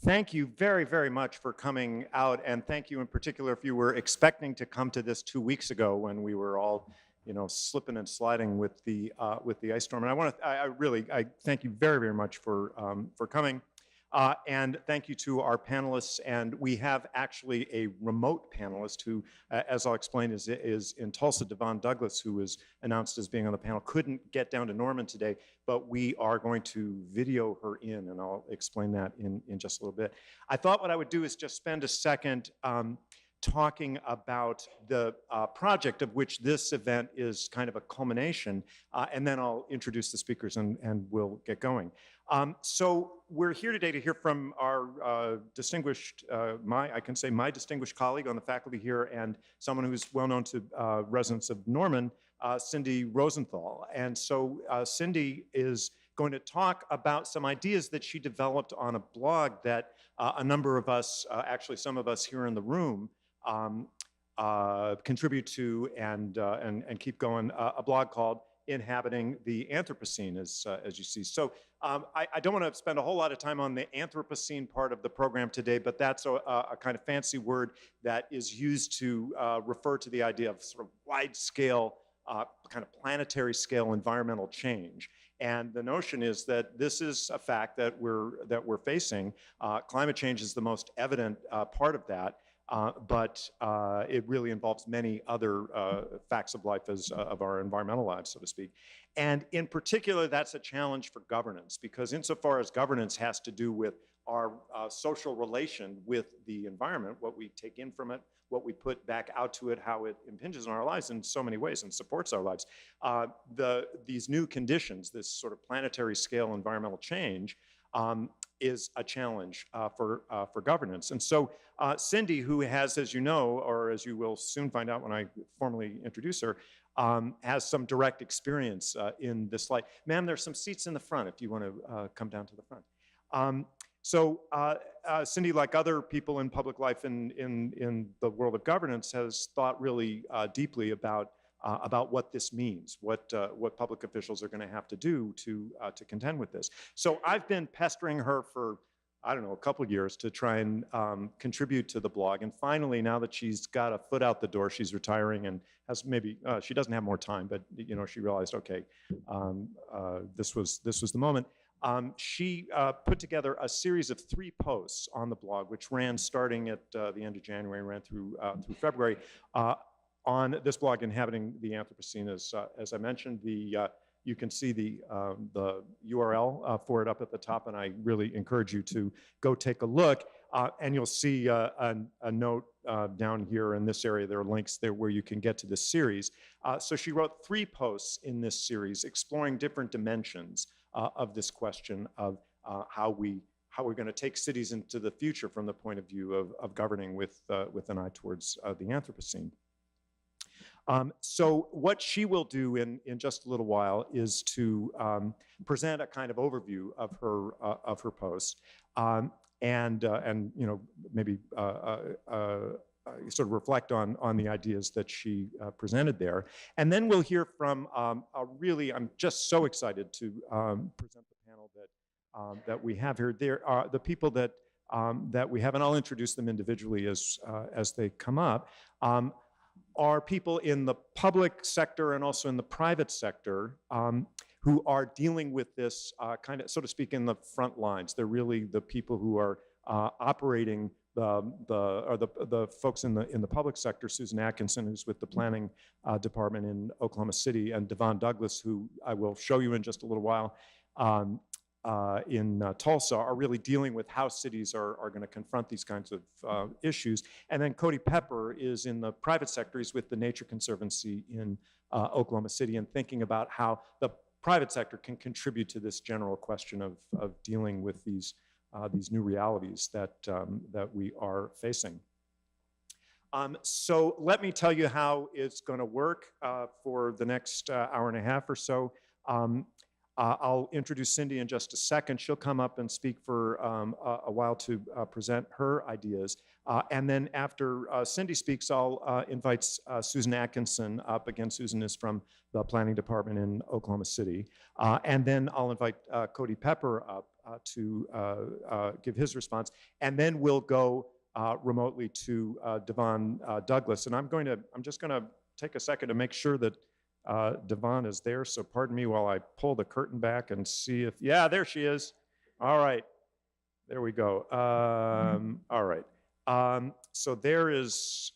Thank you very, very much for coming out, and thank you in particular if you were expecting to come to this 2 weeks ago when we were all, slipping and sliding with the ice storm. And I thank you very, very much for coming, and thank you to our panelists. And we have actually a remote panelist who, as I'll explain, is in Tulsa. Devon Douglas, who was announced as being on the panel, couldn't get down to Norman today, but we are going to video her in, and I'll explain that in just a little bit. I thought what I would do is just spend a second talking about the project of which this event is kind of a culmination, and then I'll introduce the speakers and we'll get going. So we're here today to hear from our distinguished, I can say my distinguished colleague on the faculty here, and someone who's well known to residents of Norman, Cindy Rosenthal. And so Cindy is going to talk about some ideas that she developed on a blog that a number of us, actually some of us here in the room, contribute to and keep going, a blog called Inhabiting the Anthropocene, as you see. So I don't want to spend a whole lot of time on the Anthropocene part of the program today, but that's a kind of fancy word that is used to refer to the idea of sort of wide-scale, kind of planetary scale environmental change. And the notion is that this is a fact that we're facing. Climate change is the most evident part of that. But it really involves many other facts of life of our environmental lives, so to speak. And in particular, that's a challenge for governance, because insofar as governance has to do with our social relation with the environment, what we take in from it, what we put back out to it, how it impinges on our lives in so many ways and supports our lives. These new conditions, this sort of planetary scale environmental change, is a challenge for governance. And so Cindy, who has, as you know, or as you will soon find out when I formally introduce her, has some direct experience in this light. Ma'am, there's some seats in the front if you want to come down to the front. Cindy, like other people in public life in the world of governance, has thought really deeply about what this means, what public officials are going to have to do to contend with this. So I've been pestering her for, I don't know, a couple of years to try and contribute to the blog. And finally, now that she's got a foot out the door, she's retiring and has maybe, she doesn't have more time, but she realized, okay, this was the moment. She put together a series of 3 posts on the blog, which ran starting at the end of January and ran through February, on this blog, Inhabiting the Anthropocene. As I mentioned, you can see the URL for it up at the top, and I really encourage you to go take a look. And you'll see a note down here in this area. There are links there where you can get to this series. So she wrote 3 posts in this series exploring different dimensions of this question of how we're going to take cities into the future from the point of view of governing with an eye towards the Anthropocene. So what she will do in just a little while is to present a kind of overview of her post, and maybe sort of reflect on the ideas that she presented there, and then we'll hear from I'm just so excited to present the panel that we have here. There are the people that we have, and I'll introduce them individually as they come up. Are people in the public sector and also in the private sector who are dealing with this kind of, so to speak, in the front lines. They're really the people who are operating the folks in the public sector. Susan Atkinson, who's with the planning department in Oklahoma City, and Devon Douglas, who I will show you in just a little while, in Tulsa, are really dealing with how cities are going to confront these kinds of issues. And then Cody Pepper is in the private sector. He's with the Nature Conservancy in Oklahoma City, and thinking about how the private sector can contribute to this general question of dealing with these new realities that we are facing. So let me tell you how it's going to work for the next hour and a half or so. I'll introduce Cindy in just a second. She'll come up and speak for a while to present her ideas. And then after Cindy speaks, I'll invite Susan Atkinson up. Again, Susan is from the planning department in Oklahoma City. And then I'll invite Cody Pepper up to give his response. And then we'll go remotely to Devon Douglas. And I'm just going to take a second to make sure that Devon is there, so pardon me while I pull the curtain back and see if, yeah, there she is. All right, there we go. All right, so there is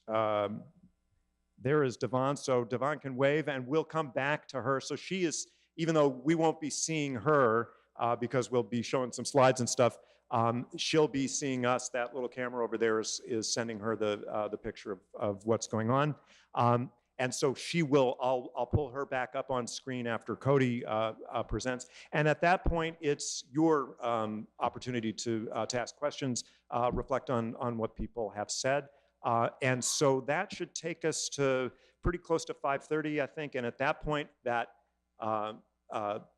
Devon. So Devon can wave, and we'll come back to her. So she is, even though we won't be seeing her because we'll be showing some slides and stuff, she'll be seeing us. That little camera over there is sending her the picture of what's going on. And so she will, I'll pull her back up on screen after Cody presents. And at that point, it's your opportunity to ask questions, reflect on what people have said. And so that should take us to pretty close to 5:30, I think. And at that point, that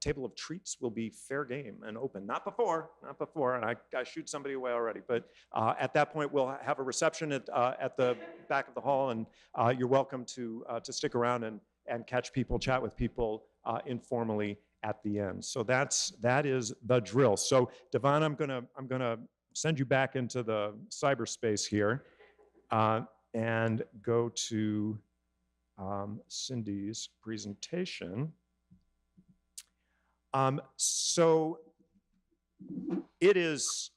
table of treats will be fair game and open. Not before, and I shoot somebody away already. But at that point, we'll have a reception at the back of the hall, and you're welcome to stick around and catch people, chat with people informally at the end. So that is the drill. So Devon, I'm gonna send you back into the cyberspace here and go to Cindy's presentation. So it is,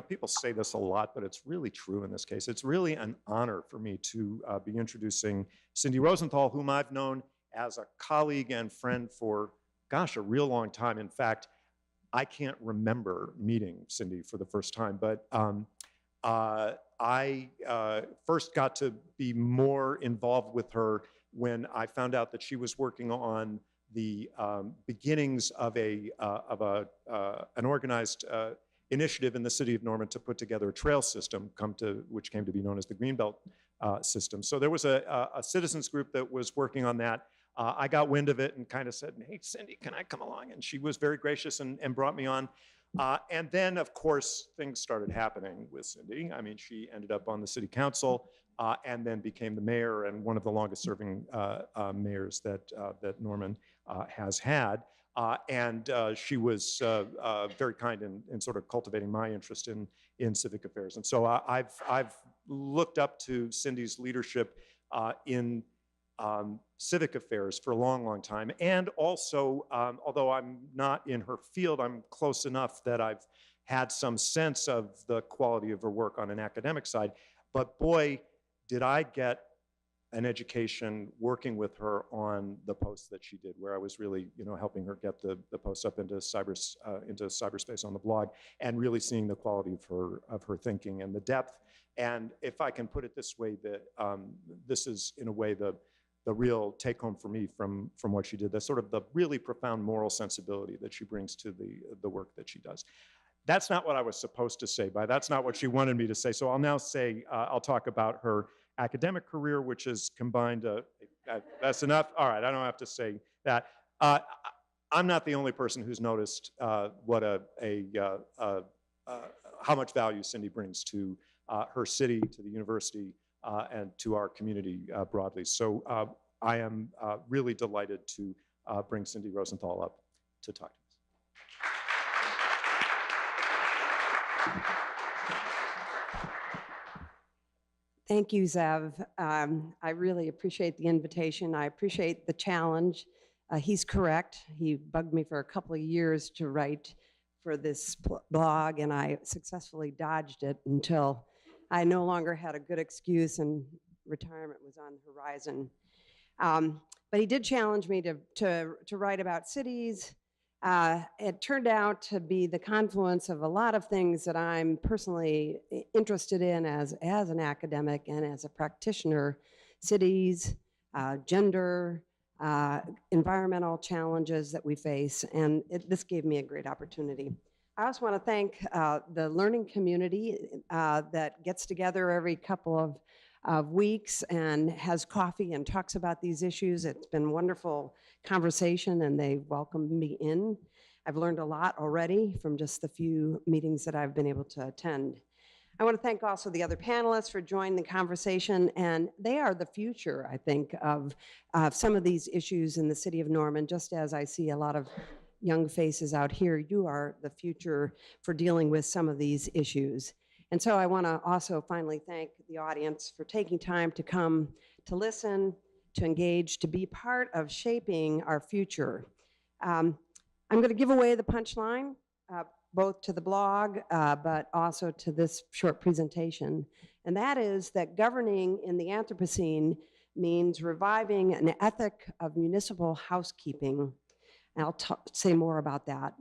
people say this a lot, but it's really true in this case. It's really an honor for me to be introducing Cindy Rosenthal, whom I've known as a colleague and friend for, gosh, a real long time. In fact, I can't remember meeting Cindy for the first time, but I first got to be more involved with her when I found out that she was working on the beginnings of an organized initiative in the city of Norman to put together a trail system, which came to be known as the Greenbelt system. So there was a citizens group that was working on that. I got wind of it and kind of said, "Hey, Cindy, can I come along?" And she was very gracious and brought me on. And then, of course, things started happening with Cindy. I mean, she ended up on the city council. And then became the mayor and one of the longest serving mayors that Norman has had. And she was very kind in sort of cultivating my interest in civic affairs. And so I've looked up to Cindy's leadership in civic affairs for a long, long time. And also, although I'm not in her field, I'm close enough that I've had some sense of the quality of her work on an academic side. But boy, did I get an education working with her on the posts that she did, where I was really, helping her get the posts up into cyberspace on the blog, and really seeing the quality of her thinking and the depth. And if I can put it this way, that this is in a way the real take home for me from what she did. That's sort of the really profound moral sensibility that she brings to the work that she does. That's not what I was supposed to say, but that's not what she wanted me to say. So I'll now say, I'll talk about her academic career, which is combined, that's enough? All right, I don't have to say that. I'm not the only person who's noticed what how much value Cindy brings to her city, to the university, and to our community broadly. So I am really delighted to bring Cindy Rosenthal up to talk to us. Thank you, Zev. I really appreciate the invitation. I appreciate the challenge. He's correct. He bugged me for a couple of years to write for this blog, and I successfully dodged it until I no longer had a good excuse and retirement was on the horizon. But he did challenge me to write about cities. It turned out to be the confluence of a lot of things that I'm personally interested in as an academic and as a practitioner: cities, gender, environmental challenges that we face, and this gave me a great opportunity. I also want to thank the learning community that gets together every couple of of weeks and has coffee and talks about these issues. It's been a wonderful conversation, and they welcomed me in. I've learned a lot already from just the few meetings that I've been able to attend. I want to thank also the other panelists for joining the conversation, and they are the future, I think, of some of these issues in the city of Norman. Just as I see a lot of young faces out here, you are the future for dealing with some of these issues. And so I want to also finally thank the audience for taking time to come to listen, to engage, to be part of shaping our future. I'm going to give away the punchline, both to the blog, but also to this short presentation. And that is that governing in the Anthropocene means reviving an ethic of municipal housekeeping. And I'll say more about that.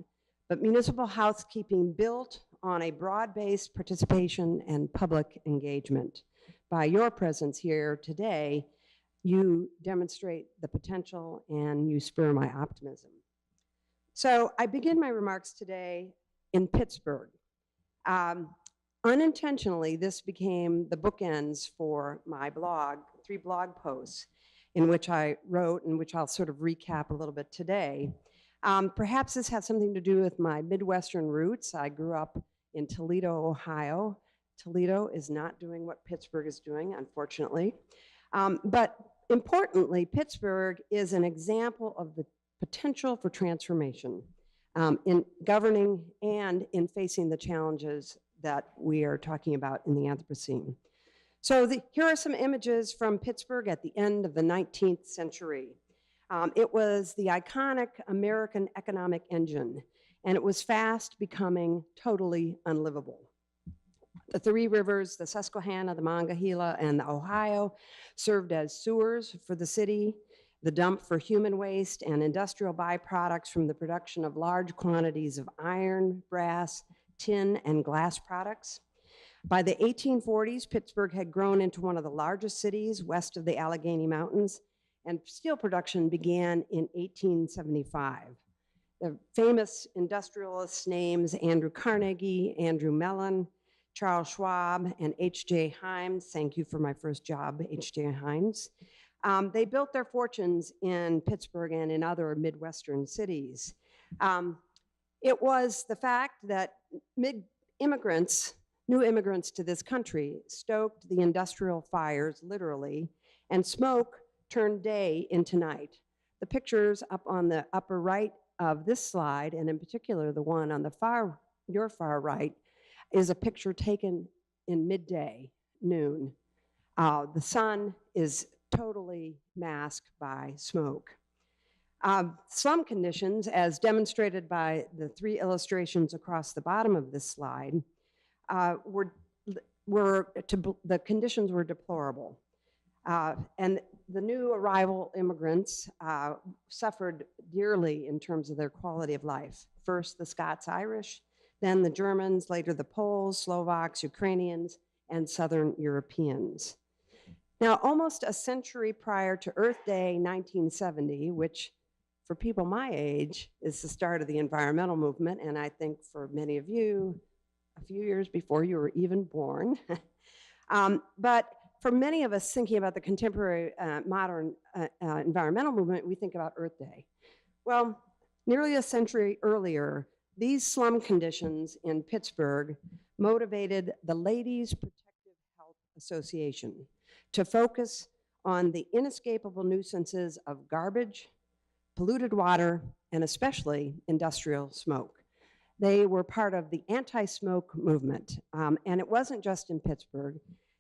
But municipal housekeeping built on a broad-based participation and public engagement. By your presence here today, you demonstrate the potential and you spur my optimism. So I begin my remarks today in Pittsburgh. Unintentionally, this became the bookends for my blog, 3 blog posts in which I wrote and which I'll sort of recap a little bit today. Perhaps this has something to do with my Midwestern roots. I grew up in Toledo, Ohio. Toledo is not doing what Pittsburgh is doing, unfortunately. But importantly, Pittsburgh is an example of the potential for transformation in governing and in facing the challenges that we are talking about in the Anthropocene. So here are some images from Pittsburgh at the end of the 19th century. It was the iconic American economic engine, and it was fast becoming totally unlivable. The 3 rivers, the Susquehanna, the Monongahela, and the Ohio, served as sewers for the city, the dump for human waste and industrial byproducts from the production of large quantities of iron, brass, tin, and glass products. By the 1840s, Pittsburgh had grown into one of the largest cities west of the Allegheny Mountains, and steel production began in 1875. The famous industrialist names Andrew Carnegie, Andrew Mellon, Charles Schwab, and H.J. Heinz, thank you for my first job, H.J. Heinz, they built their fortunes in Pittsburgh and in other Midwestern cities. It was the fact that new immigrants to this country stoked the industrial fires, literally, and smoke turned day into night. The pictures up on the upper right of this slide, and in particular the one on the your far right, is a picture taken in midday, noon. The sun is totally masked by smoke. Slum conditions, as demonstrated by the 3 illustrations across the bottom of this slide, the conditions were deplorable. And the new arrival immigrants suffered dearly in terms of their quality of life. First, the Scots-Irish, then the Germans, later the Poles, Slovaks, Ukrainians, and Southern Europeans. Now, almost a century prior to Earth Day 1970, which for people my age is the start of the environmental movement, and I think for many of you, a few years before you were even born. But for many of us thinking about the contemporary modern environmental movement, we think about Earth Day. Well, nearly a century earlier, these slum conditions in Pittsburgh motivated the Ladies Protective Health Association to focus on the inescapable nuisances of garbage, polluted water, and especially industrial smoke. They were part of the anti-smoke movement, and it wasn't just in Pittsburgh.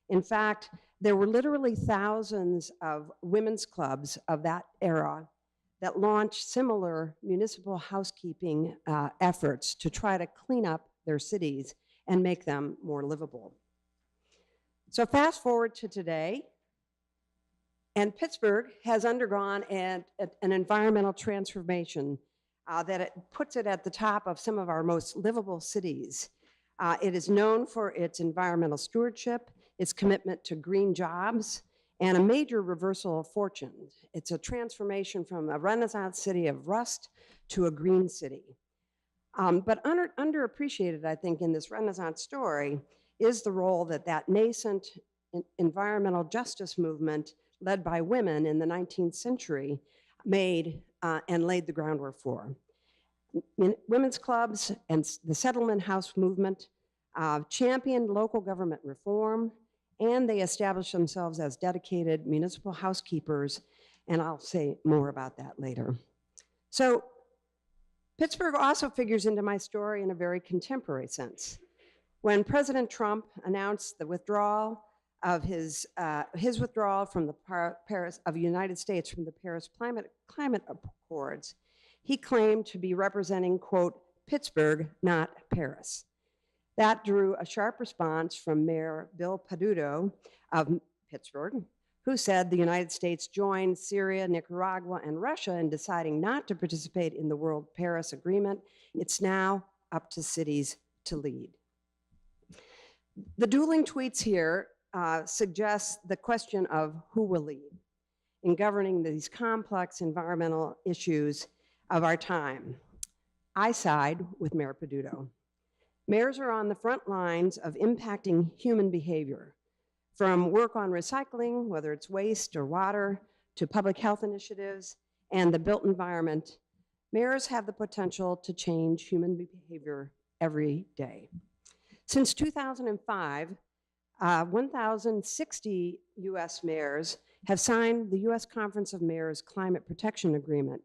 In fact, there were literally thousands of women's clubs of that era that launched similar municipal housekeeping efforts to try to clean up their cities and make them more livable. So fast forward to today, and Pittsburgh has undergone an environmental transformation that it puts it at the top of some of our most livable cities. It is known for its environmental stewardship, its commitment to green jobs, and a major reversal of fortune. It's a transformation from a Renaissance city of rust to a green city. But underappreciated, I think, in this Renaissance story is the role that that nascent environmental justice movement led by women in the 19th century made and laid the groundwork for. Women's clubs and the settlement house movement championed local government reform, and they established themselves as dedicated municipal housekeepers, and I'll say more about that later. So Pittsburgh also figures into my story in a very contemporary sense. When President Trump announced the withdrawal of his withdrawal from the Paris of the United States from the Paris Climate Accords, he claimed to be representing, quote, Pittsburgh, not Paris. That drew a sharp response from Mayor Bill Peduto of Pittsburgh, who said the United States joined Syria, Nicaragua, and Russia in deciding not to participate in the World Paris Agreement. It's now up to cities to lead. The dueling tweets here suggest the question of who will lead in governing these complex environmental issues of our time. I side with Mayor Peduto. Mayors are on the front lines of impacting human behavior, from work on recycling, whether it's waste or water, to public health initiatives and the built environment. Mayors have the potential to change human behavior every day. Since 2005, 1,060 US mayors have signed the US Conference of Mayors Climate Protection Agreement,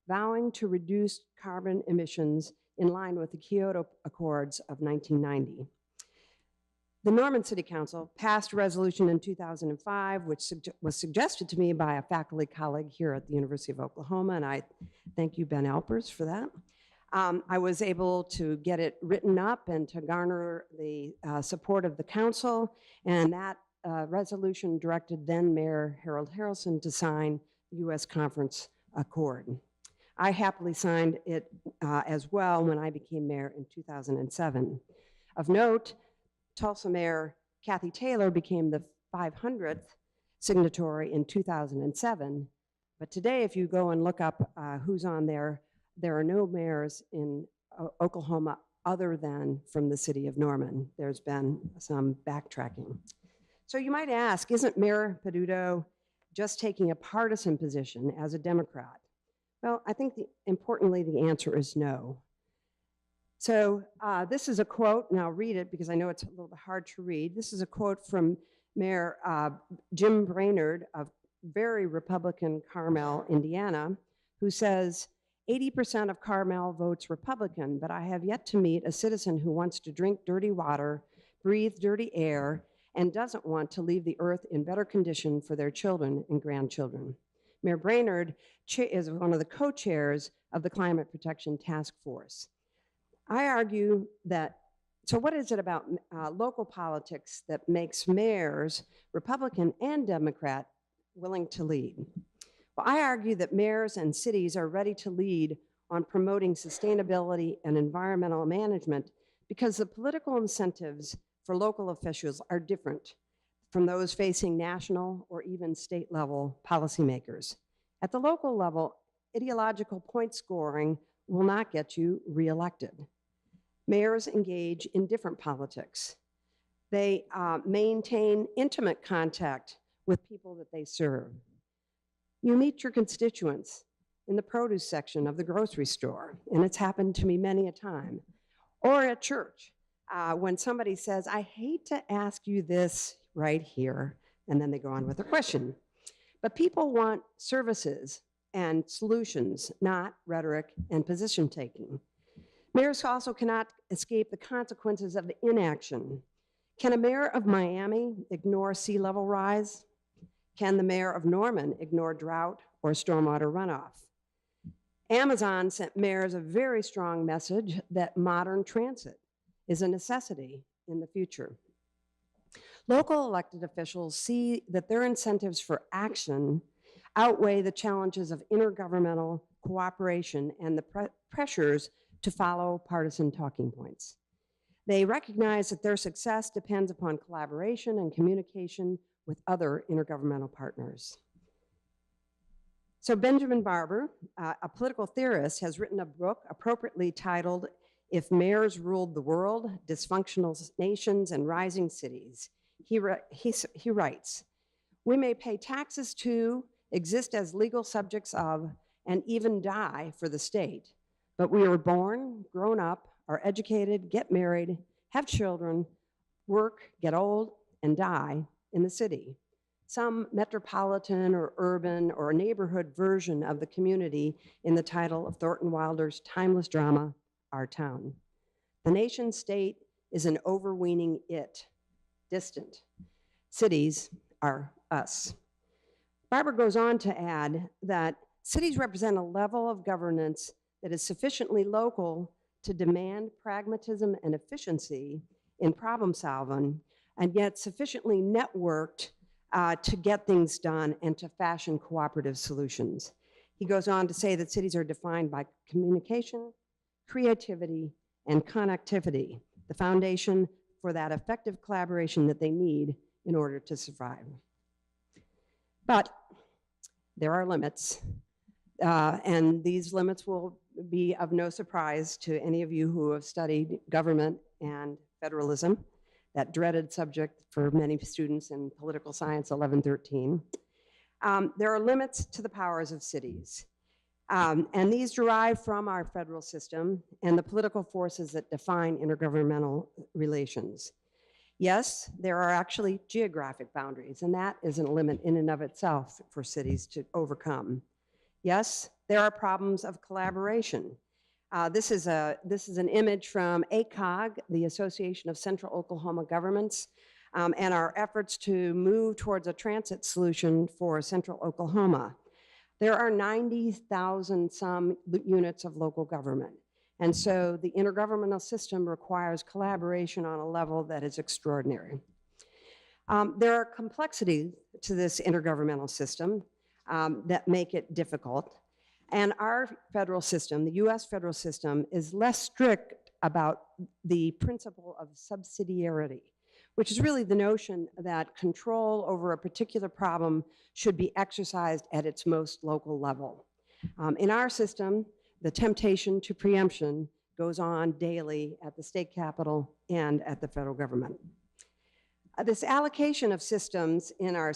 vowing to reduce carbon emissions in line with the Kyoto Accords of 1990. The Norman City Council passed a resolution in 2005, which was suggested to me by a faculty colleague here at the University of Oklahoma, and I thank you, Ben Alpers, for that. I was able to get it written up and to garner the support of the council, and that resolution directed then Mayor Harold Harrelson to sign the US Conference Accord. I happily signed it as well when I became mayor in 2007. Of note, Tulsa Mayor Kathy Taylor became the 500th signatory in 2007, but today if you go and look up who's on there, there are no mayors in Oklahoma other than from the city of Norman. There's been some backtracking. So you might ask, isn't Mayor Peduto just taking a partisan position as a Democrat? Well, I think importantly, the answer is no. So this is a quote, and I'll read it because I know it's a little bit hard to read. This is a quote from Mayor Jim Brainerd of very Republican Carmel, Indiana, who says, 80% of Carmel votes Republican, but I have yet to meet a citizen who wants to drink dirty water, breathe dirty air, and doesn't want to leave the earth in better condition for their children and grandchildren. Mayor Brainerd is one of the co-chairs of the Climate Protection Task Force. I argue that, so what is it about local politics that makes mayors, Republican and Democrat, willing to lead? Well, I argue that mayors and cities are ready to lead on promoting sustainability and environmental management because the political incentives for local officials are different from those facing national or even state level policymakers. At the local level, ideological point scoring will not get you reelected. Mayors engage in different politics. They maintain intimate contact with people that they serve. You meet your constituents in the produce section of the grocery store, and it's happened to me many a time. Or at church, when somebody says, I hate to ask you this right here, and then they go on with a question. But people want services and solutions, not rhetoric and position taking. Mayors also cannot escape the consequences of inaction. Can a mayor of Miami ignore sea level rise? Can the mayor of Norman ignore drought or stormwater runoff? Amazon sent mayors a very strong message that modern transit is a necessity in the future. Local elected officials see that their incentives for action outweigh the challenges of intergovernmental cooperation and the pressures to follow partisan talking points. They recognize that their success depends upon collaboration and communication with other intergovernmental partners. So Benjamin Barber, a political theorist, has written a book appropriately titled, If Mayors Ruled the World, Dysfunctional Nations and Rising Cities. he writes, "We may pay taxes to, exist as legal subjects of, and even die for the state, but we are born, grown up, are educated, get married, have children, work, get old, and die in the city, some metropolitan or urban or neighborhood version of the community in the title of Thornton Wilder's timeless drama, Our Town. The nation state is an overweening it, distant. Cities are us." Barbara goes on to add that cities represent a level of governance that is sufficiently local to demand pragmatism and efficiency in problem solving, and yet sufficiently networked to get things done and to fashion cooperative solutions. He goes on to say that cities are defined by communication, creativity, and connectivity, the foundation for that effective collaboration that they need in order to survive. But there are limits, and these limits will be of no surprise to any of you who have studied government and federalism, that dreaded subject for many students in political science 1113. There are limits to the powers of cities, and these derive from our federal system and the political forces that define intergovernmental relations. Yes, there are actually geographic boundaries, and that isn't a limit in and of itself for cities to overcome. Yes, there are problems of collaboration. This is an image from ACOG, the Association of Central Oklahoma Governments, and our efforts to move towards a transit solution for Central Oklahoma. There are 90,000 some units of local government. And so the intergovernmental system requires collaboration on a level that is extraordinary. There are complexities to this intergovernmental system that make it difficult. And our federal system, the US federal system, is less strict about the principle of subsidiarity, which is really the notion that control over a particular problem should be exercised at its most local level. In our system, the temptation to preemption goes on daily at the state capitol and at the federal government. This allocation of systems in our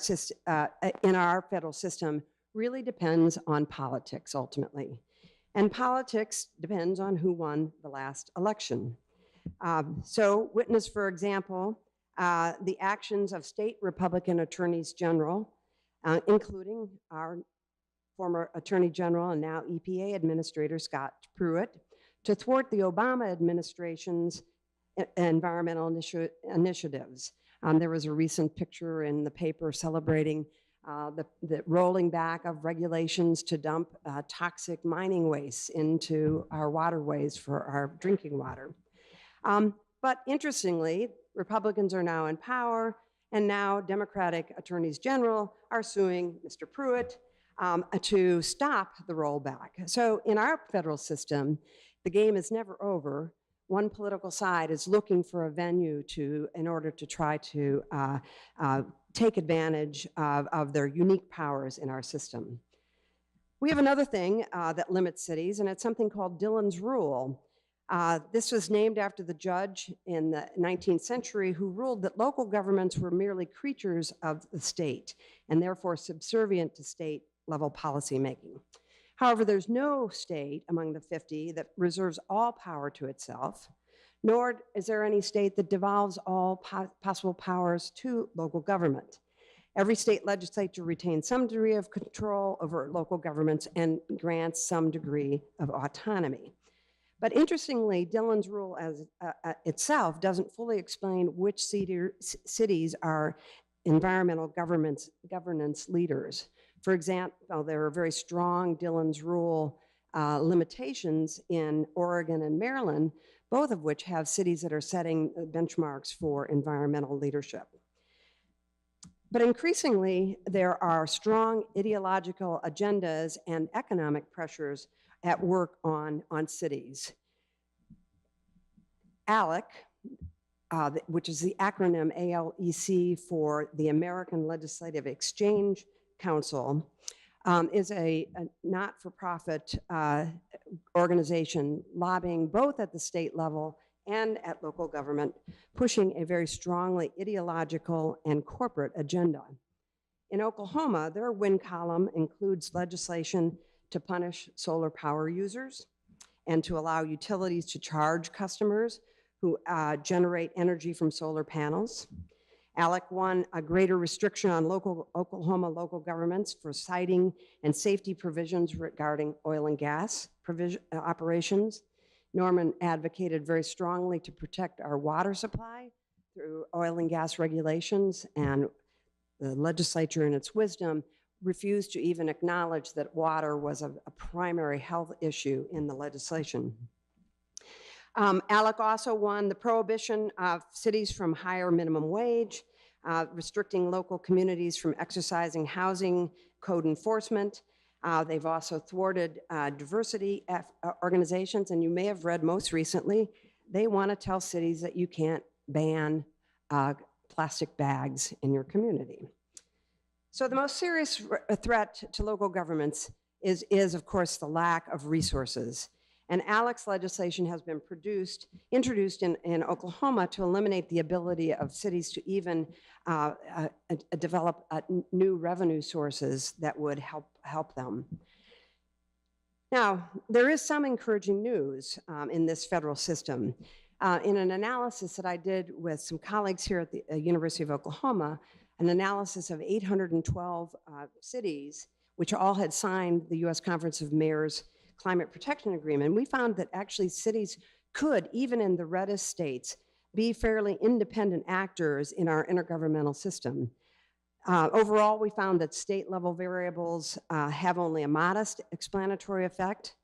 federal system really depends on politics ultimately. And politics depends on who won the last election. So witness, for example, the actions of state Republican attorneys general, including our former Attorney General and now EPA Administrator Scott Pruitt, to thwart the Obama administration's environmental initiatives. There was a recent picture in the paper celebrating the rolling back of regulations to dump toxic mining waste into our waterways for our drinking water. But interestingly, Republicans are now in power, and now Democratic attorneys general are suing Mr. Pruitt to stop the rollback. So in our federal system, the game is never over. One political side is looking for a venue in order to try to take advantage of their unique powers in our system. We have another thing that limits cities, and it's something called Dillon's Rule. This was named after the judge in the 19th century who ruled that local governments were merely creatures of the state and therefore subservient to state-level policymaking. However, there's no state among the 50 that reserves all power to itself, nor is there any state that devolves all possible powers to local government. Every state legislature retains some degree of control over local governments and grants some degree of autonomy. But interestingly, Dillon's Rule as itself doesn't fully explain which cities are environmental governance leaders. For example, there are very strong Dillon's Rule limitations in Oregon and Maryland, both of which have cities that are setting benchmarks for environmental leadership. But increasingly, there are strong ideological agendas and economic pressures at work on cities. ALEC, which is the acronym ALEC for the American Legislative Exchange Council, is a not-for-profit organization lobbying both at the state level and at local government, pushing a very strongly ideological and corporate agenda. In Oklahoma, their win column includes legislation to punish solar power users and to allow utilities to charge customers who generate energy from solar panels. ALEC won a greater restriction on Oklahoma local governments for siting and safety provisions regarding oil and gas operations. Norman advocated very strongly to protect our water supply through oil and gas regulations, and the legislature, in its wisdom, refused to even acknowledge that water was a primary health issue in the legislation. ALEC also won the prohibition of cities from higher minimum wage, restricting local communities from exercising housing code enforcement. They've also thwarted diversity organizations, and you may have read most recently, they want to tell cities that you can't ban plastic bags in your community. So the most serious threat to local governments is of course, the lack of resources. And ALEC's legislation has been introduced in Oklahoma to eliminate the ability of cities to even develop new revenue sources that would help them. Now, there is some encouraging news in this federal system. In an analysis that I did with some colleagues here at the University of Oklahoma, an analysis of 812 cities, which all had signed the U.S. Conference of Mayors Climate Protection Agreement, we found that actually cities could, even in the reddest states, be fairly independent actors in our intergovernmental system. Overall, we found that state-level variables have only a modest explanatory effect.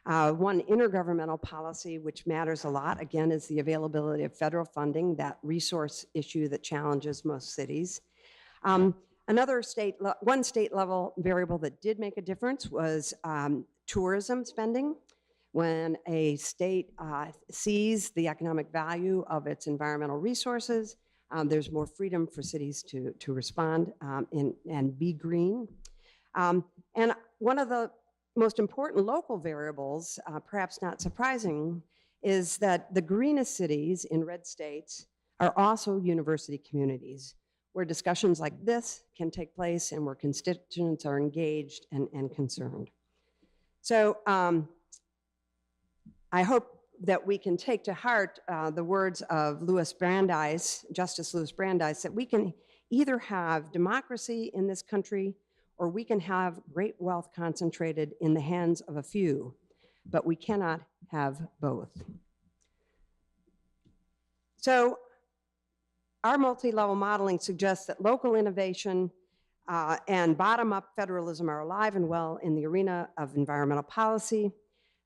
One intergovernmental policy which matters a lot, again, is the availability of federal funding, that resource issue that challenges most cities. One state-level variable that did make a difference was tourism spending. When a state sees the economic value of its environmental resources, there's more freedom for cities to respond and be green. And one of the most important local variables, perhaps not surprising, is that the greenest cities in red states are also university communities, where discussions like this can take place and where constituents are engaged and concerned. So I hope that we can take to heart the words of Justice Louis Brandeis, that we can either have democracy in this country or we can have great wealth concentrated in the hands of a few, but we cannot have both. So our multi-level modeling suggests that local innovation and bottom-up federalism are alive and well in the arena of environmental policy.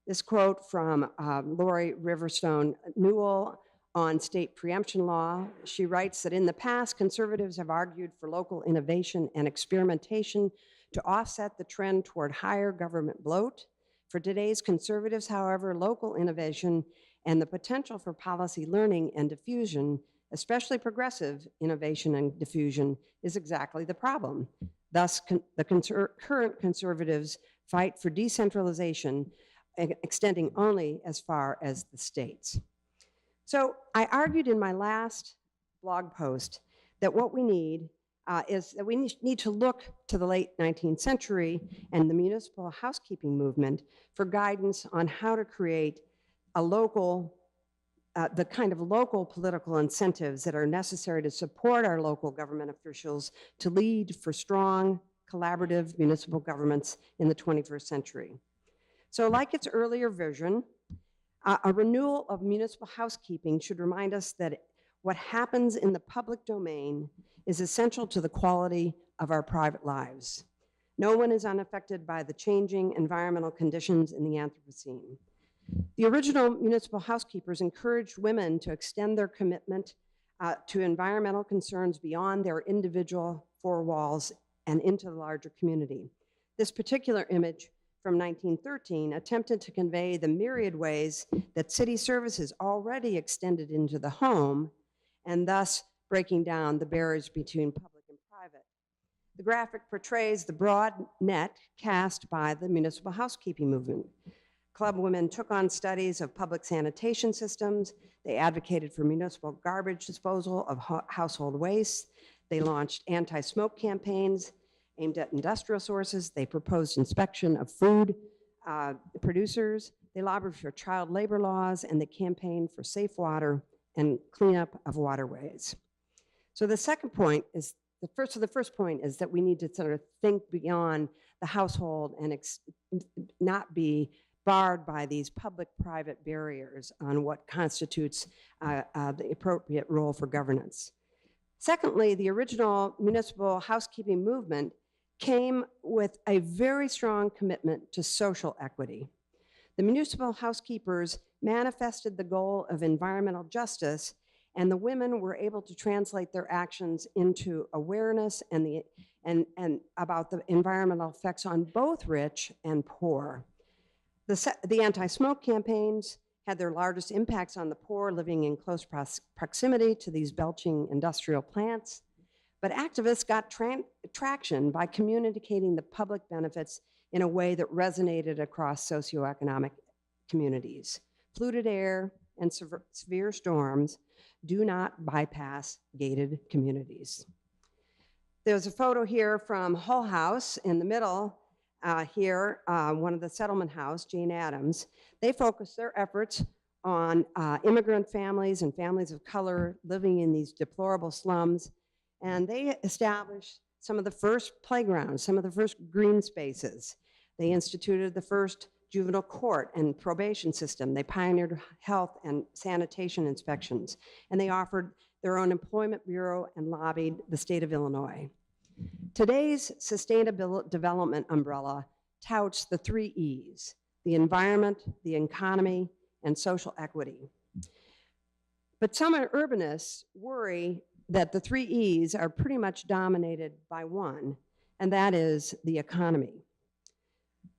This quote from Lori Riverstone Newell on state preemption law. She writes that in the past, conservatives have argued for local innovation and experimentation to offset the trend toward higher government bloat. For today's conservatives, however, local innovation and the potential for policy learning and diffusion, especially progressive innovation and diffusion, is exactly the problem. Thus, current conservatives fight for decentralization, extending only as far as the states. So I argued in my last blog post that what we need is that we need to look to the late 19th century and the municipal housekeeping movement for guidance on how to create a local, the kind of local political incentives that are necessary to support our local government officials to lead for strong, collaborative municipal governments in the 21st century. So like its earlier version, a renewal of municipal housekeeping should remind us that what happens in the public domain is essential to the quality of our private lives. No one is unaffected by the changing environmental conditions in the Anthropocene. The original municipal housekeepers encouraged women to extend their commitment to environmental concerns beyond their individual four walls and into the larger community. This particular image from 1913 attempted to convey the myriad ways that city services already extended into the home and thus breaking down the barriers between public and private. The graphic portrays the broad net cast by the municipal housekeeping movement. Club women took on studies of public sanitation systems. They advocated for municipal garbage disposal of household waste. They launched anti-smoke campaigns aimed at industrial sources. They proposed inspection of food producers. They lobbied for child labor laws, and they campaigned for safe water and cleanup of waterways. So the second point is, the first point is that we need to sort of think beyond the household and not be barred by these public-private barriers on what constitutes the appropriate role for governance. Secondly, the original municipal housekeeping movement came with a very strong commitment to social equity. The municipal housekeepers manifested the goal of environmental justice, and the women were able to translate their actions into awareness and about the environmental effects on both rich and poor. The anti-smoke campaigns had their largest impacts on the poor living in close proximity to these belching industrial plants. But activists got traction by communicating the public benefits in a way that resonated across socioeconomic communities. Polluted air and severe storms do not bypass gated communities. There's a photo here from Hull House in the middle here, one of the settlement house, Jane Addams. They focus their efforts on immigrant families and families of color living in these deplorable slums. And they established some of the first playgrounds, some of the first green spaces. They instituted the first juvenile court and probation system. They pioneered health and sanitation inspections. And they offered their own employment bureau and lobbied the state of Illinois. Today's sustainable development umbrella touts the 3 E's: the environment, the economy, and social equity. But some urbanists worry that the 3 E's are pretty much dominated by one, and that is the economy.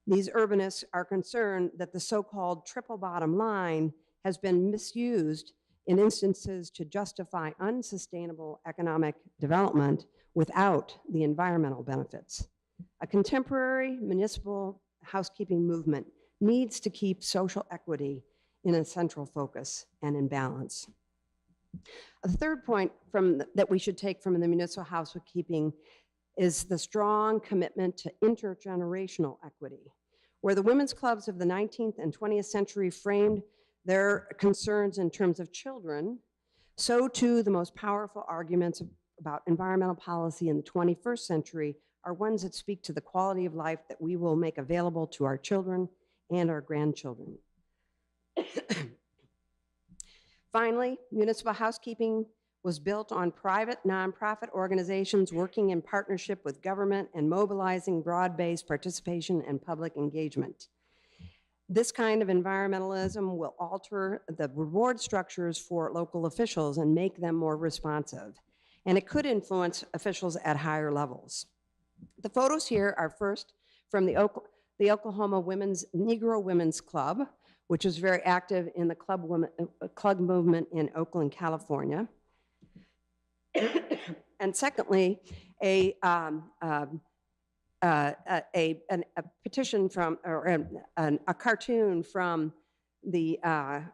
These urbanists are concerned that the so-called triple bottom line has been misused in instances to justify unsustainable economic development without the environmental benefits. A contemporary municipal housekeeping movement needs to keep social equity in a central focus and in balance. The third point that we should take from the municipal housekeeping is the strong commitment to intergenerational equity, where the women's clubs of the 19th and 20th century framed their concerns in terms of children, so too the most powerful arguments about environmental policy in the 21st century are ones that speak to the quality of life that we will make available to our children and our grandchildren. Finally, municipal housekeeping was built on private nonprofit organizations working in partnership with government and mobilizing broad-based participation and public engagement. This kind of environmentalism will alter the reward structures for local officials and make them more responsive. And it could influence officials at higher levels. The photos here are first from the Oklahoma Negro Women's Club, which is very active in the club movement in Oakland, California. And secondly, a petition from, or a cartoon from the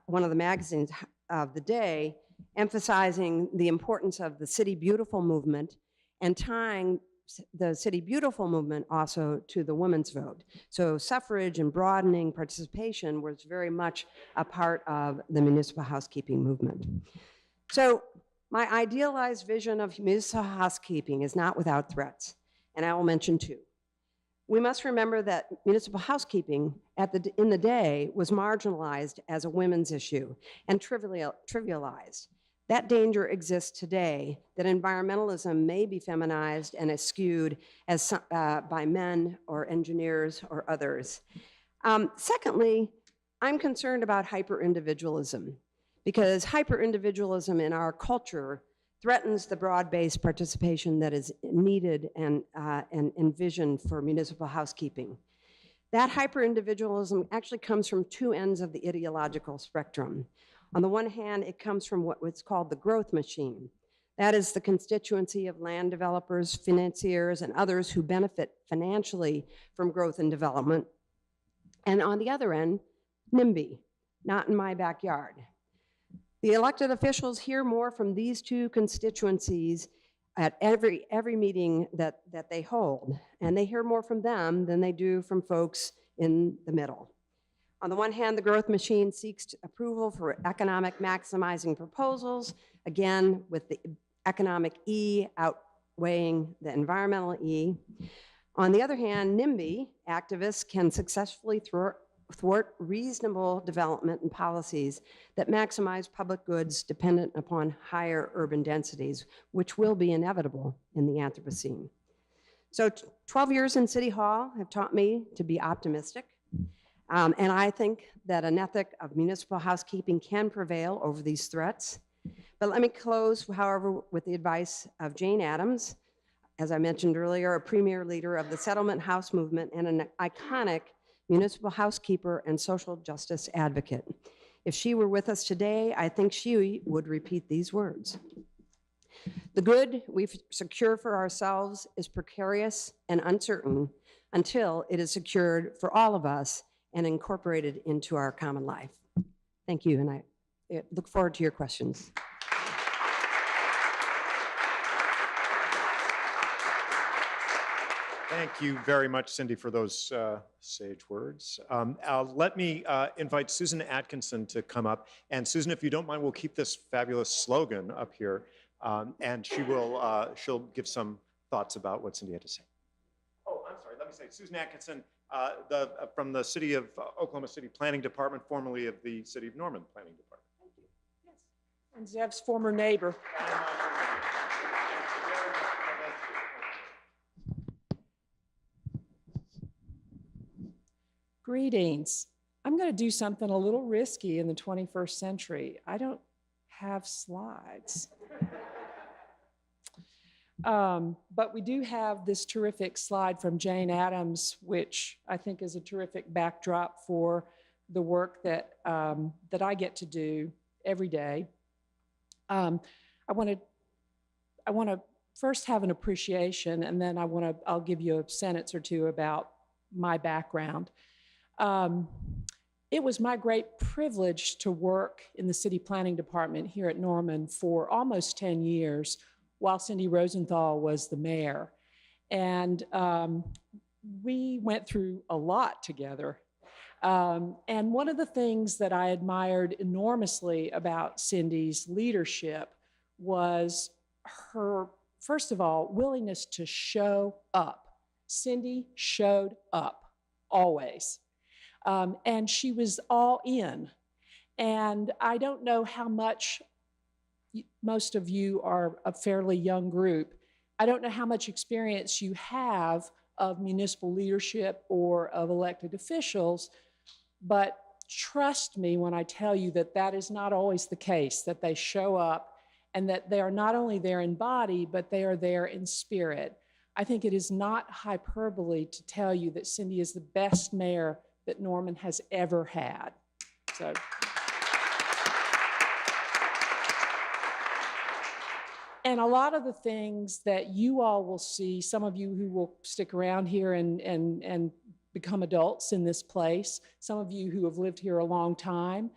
one of the magazines of the day, emphasizing the importance of the City Beautiful movement and tying the City Beautiful movement also to the women's vote. So suffrage and broadening participation was very much a part of the municipal housekeeping movement. So my idealized vision of municipal housekeeping is not without threats, and I will mention 2. We must remember that municipal housekeeping in the day was marginalized as a women's issue and trivialized. That danger exists today, that environmentalism may be feminized and eschewed as, by men or engineers or others. Secondly, I'm concerned about hyper-individualism, because hyper-individualism in our culture threatens the broad-based participation that is needed and envisioned for municipal housekeeping. That hyper-individualism actually comes from 2 ends of the ideological spectrum. On the one hand, it comes from what's called the growth machine. That is the constituency of land developers, financiers, and others who benefit financially from growth and development. And on the other end, NIMBY, not in my backyard. The elected officials hear more from these two constituencies at every meeting that they hold, and they hear more from them than they do from folks in the middle. On the one hand, the growth machine seeks approval for economic maximizing proposals, again, with the economic E outweighing the environmental E. On the other hand, NIMBY activists can successfully thwart reasonable development and policies that maximize public goods dependent upon higher urban densities, which will be inevitable in the Anthropocene. So 12 years in City Hall have taught me to be optimistic. And I think that an ethic of municipal housekeeping can prevail over these threats. But let me close, however, with the advice of Jane Addams, as I mentioned earlier, a premier leader of the settlement house movement and an iconic municipal housekeeper and social justice advocate. If she were with us today, I think she would repeat these words. The good we secure for ourselves is precarious and uncertain until it is secured for all of us and incorporated into our common life. Thank you, and I look forward to your questions. Thank you very much, Cindy, for those sage words. Let me invite Susan Atkinson to come up. And Susan, if you don't mind, we'll keep this fabulous slogan up here. And she'll give some thoughts about what Cindy had to say. Oh, I'm sorry, let me say, Susan Atkinson, from the City of Oklahoma City Planning Department, formerly of the City of Norman Planning Department. Thank you. Yes. And Zev's former neighbor. Greetings. I'm going to do something a little risky in the 21st century. I don't have slides. But we do have this terrific slide from Jane Addams, which I think is a terrific backdrop for the work that, that I get to do every day. I want to first have an appreciation, and then I'll give you a sentence or two about my background. It was my great privilege to work in the city planning department here at Norman for almost 10 years while Cindy Rosenthal was the mayor. And we went through a lot together. And one of the things that I admired enormously about Cindy's leadership was her, first of all, willingness to show up. Cindy showed up, always. And she was all in. And I don't know how much, most of you are a fairly young group, I don't know how much experience you have of municipal leadership or of elected officials, but trust me when I tell you that that is not always the case, that they show up and that they are not only there in body, but they are there in spirit. I think it is not hyperbole to tell you that Cindy is the best mayor that Norman has ever had. So. And a lot of the things that you all will see, some of you who will stick around here and become adults in this place, some of you who have lived here a long time,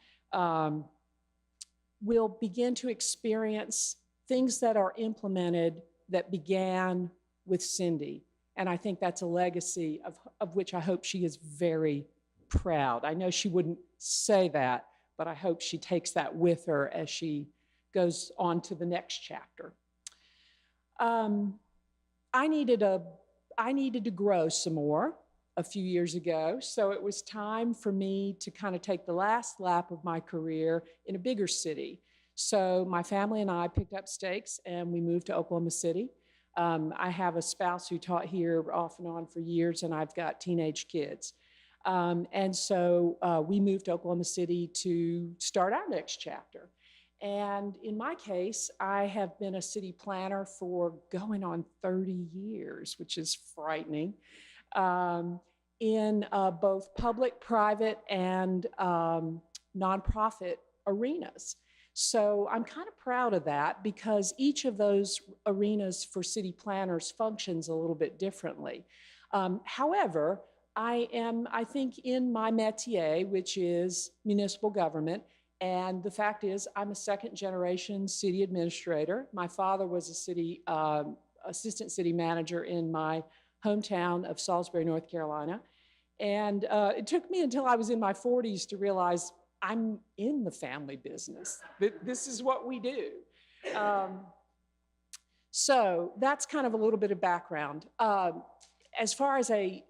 will begin to experience things that are implemented that began with Cindy. And I think that's a legacy of which I hope she is very proud. I know she wouldn't say that, but I hope she takes that with her as she goes on to the next chapter. I needed to grow some more a few years ago, so it was time for me to kind of take the last lap of my career in a bigger city. So my family and I picked up stakes and we moved to Oklahoma City. I have a spouse who taught here off and on for years, and I've got teenage kids. And so we moved to Oklahoma City to start our next chapter. And in my case, I have been a city planner for going on 30 years, which is frightening, in both public, private, and nonprofit arenas. So I'm kind of proud of that because each of those arenas for city planners functions a little bit differently. However, I am, I think, in my métier, which is municipal government. And the fact is, I'm a second-generation city administrator. My father was a city assistant city manager in my hometown of Salisbury, North Carolina. And it took me until I was in my 40s to realize I'm in the family business. This is what we do. So that's kind of a little bit of background. As far as a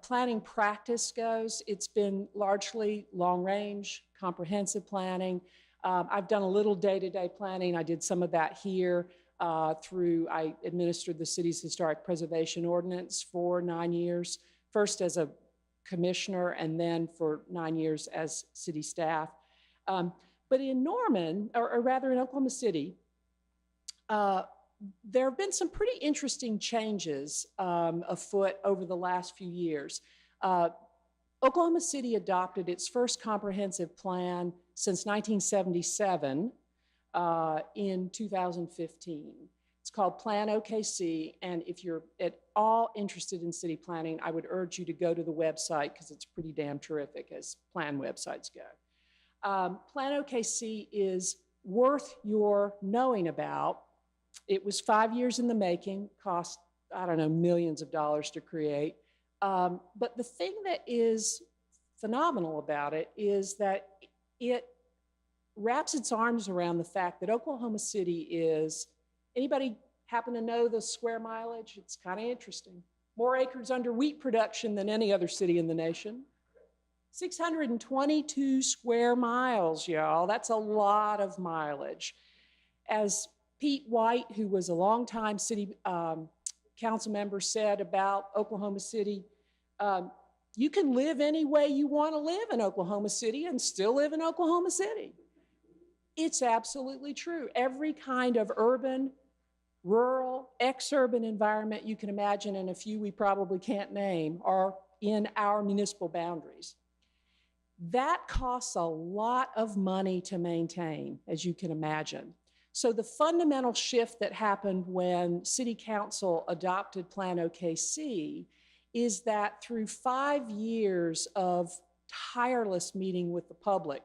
planning practice goes, it's been largely long-range, comprehensive planning. I've done a little day-to-day planning. I did some of that here I administered the city's historic preservation ordinance for 9 years, first as a commissioner and then for 9 years as city staff. But in Norman, or rather in Oklahoma City, there have been some pretty interesting changes afoot over the last few years. Oklahoma City adopted its first comprehensive plan since 1977 in 2015. It's called Plan OKC, and if you're at all interested in city planning, I would urge you to go to the website because it's pretty damn terrific as plan websites go. Plan OKC is worth your knowing about. It was 5 years in the making, cost, I don't know, millions of dollars to create. But the thing that is phenomenal about it is that it wraps its arms around the fact that Oklahoma City is, anybody happen to know the square mileage? It's kind of interesting. More acres under wheat production than any other city in the nation. 622 square miles, y'all. That's a lot of mileage. As Pete White, who was a longtime city council member, said about Oklahoma City, you can live any way you want to live in Oklahoma City and still live in Oklahoma City. It's absolutely true. Every kind of urban, rural, ex-urban environment you can imagine, and a few we probably can't name, are in our municipal boundaries. That costs a lot of money to maintain, as you can imagine. So the fundamental shift that happened when City Council adopted Plan OKC is that through 5 years of tireless meeting with the public,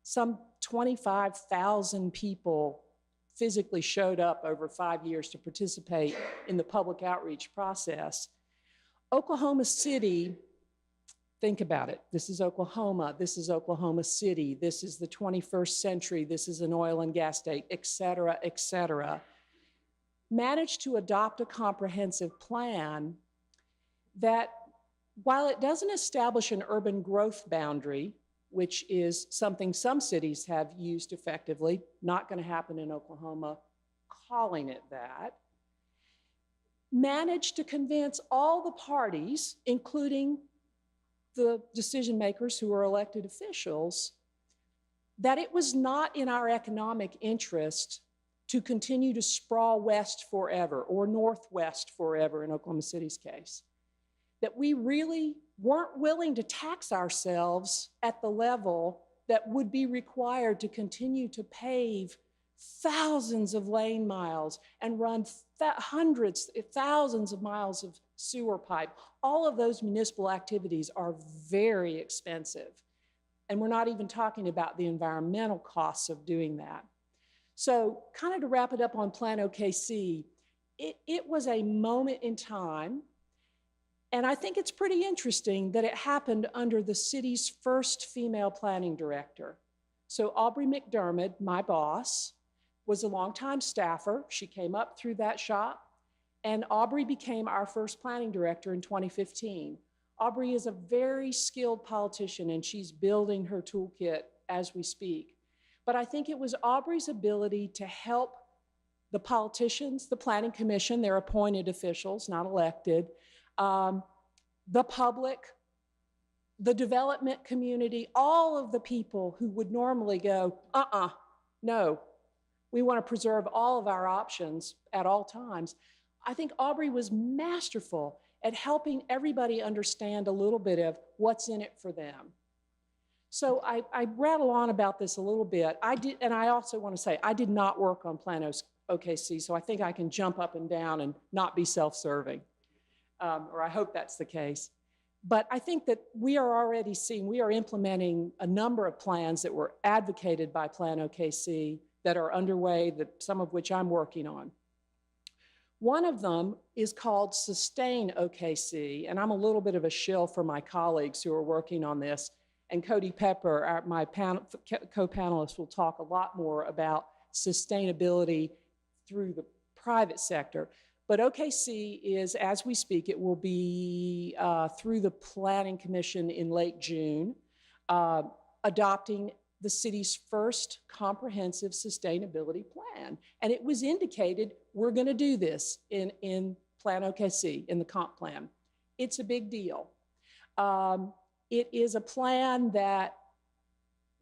some 25,000 people physically showed up over 5 years to participate in the public outreach process. Oklahoma City, think about it. This is Oklahoma. This is Oklahoma City. This is the 21st century. This is an oil and gas state, et cetera, managed to adopt a comprehensive plan that, while it doesn't establish an urban growth boundary, which is something some cities have used effectively, not going to happen in Oklahoma, calling it that, managed to convince all the parties, including the decision makers who are elected officials, that it was not in our economic interest to continue to sprawl west forever or northwest forever in Oklahoma City's case. That we really weren't willing to tax ourselves at the level that would be required to continue to pave thousands of lane miles and run hundreds, thousands of miles of sewer pipe. All of those municipal activities are very expensive. And we're not even talking about the environmental costs of doing that. So kind of to wrap it up on Plan OKC, it was a moment in time. And I think it's pretty interesting that it happened under the city's first female planning director. So Aubrey McDermott, my boss, was a longtime staffer. She came up through that shop, and Aubrey became our first planning director in 2015. Aubrey is a very skilled politician, and she's building her toolkit as we speak. But I think it was Aubrey's ability to help the politicians, the Planning Commission, their appointed officials, not elected, the public, the development community, all of the people who would normally go, no, we want to preserve all of our options at all times. I think Aubrey was masterful at helping everybody understand a little bit of what's in it for them. So I rattle on about this a little bit. And I also want to say, I did not work on Plan OKC, so I think I can jump up and down and not be self-serving. Or I hope that's the case. But I think that we are already seeing, we are implementing a number of plans that were advocated by Plan OKC that are underway, that some of which I'm working on. One of them is called Sustain OKC, and I'm a little bit of a shill for my colleagues who are working on this. And Cody Pepper, my co-panelist, will talk a lot more about sustainability through the private sector. But OKC is, as we speak, it will be through the Planning Commission in late June, adopting the city's first comprehensive sustainability plan. And it was indicated, we're gonna do this in Plan OKC, in the comp plan. It's a big deal. It is a plan that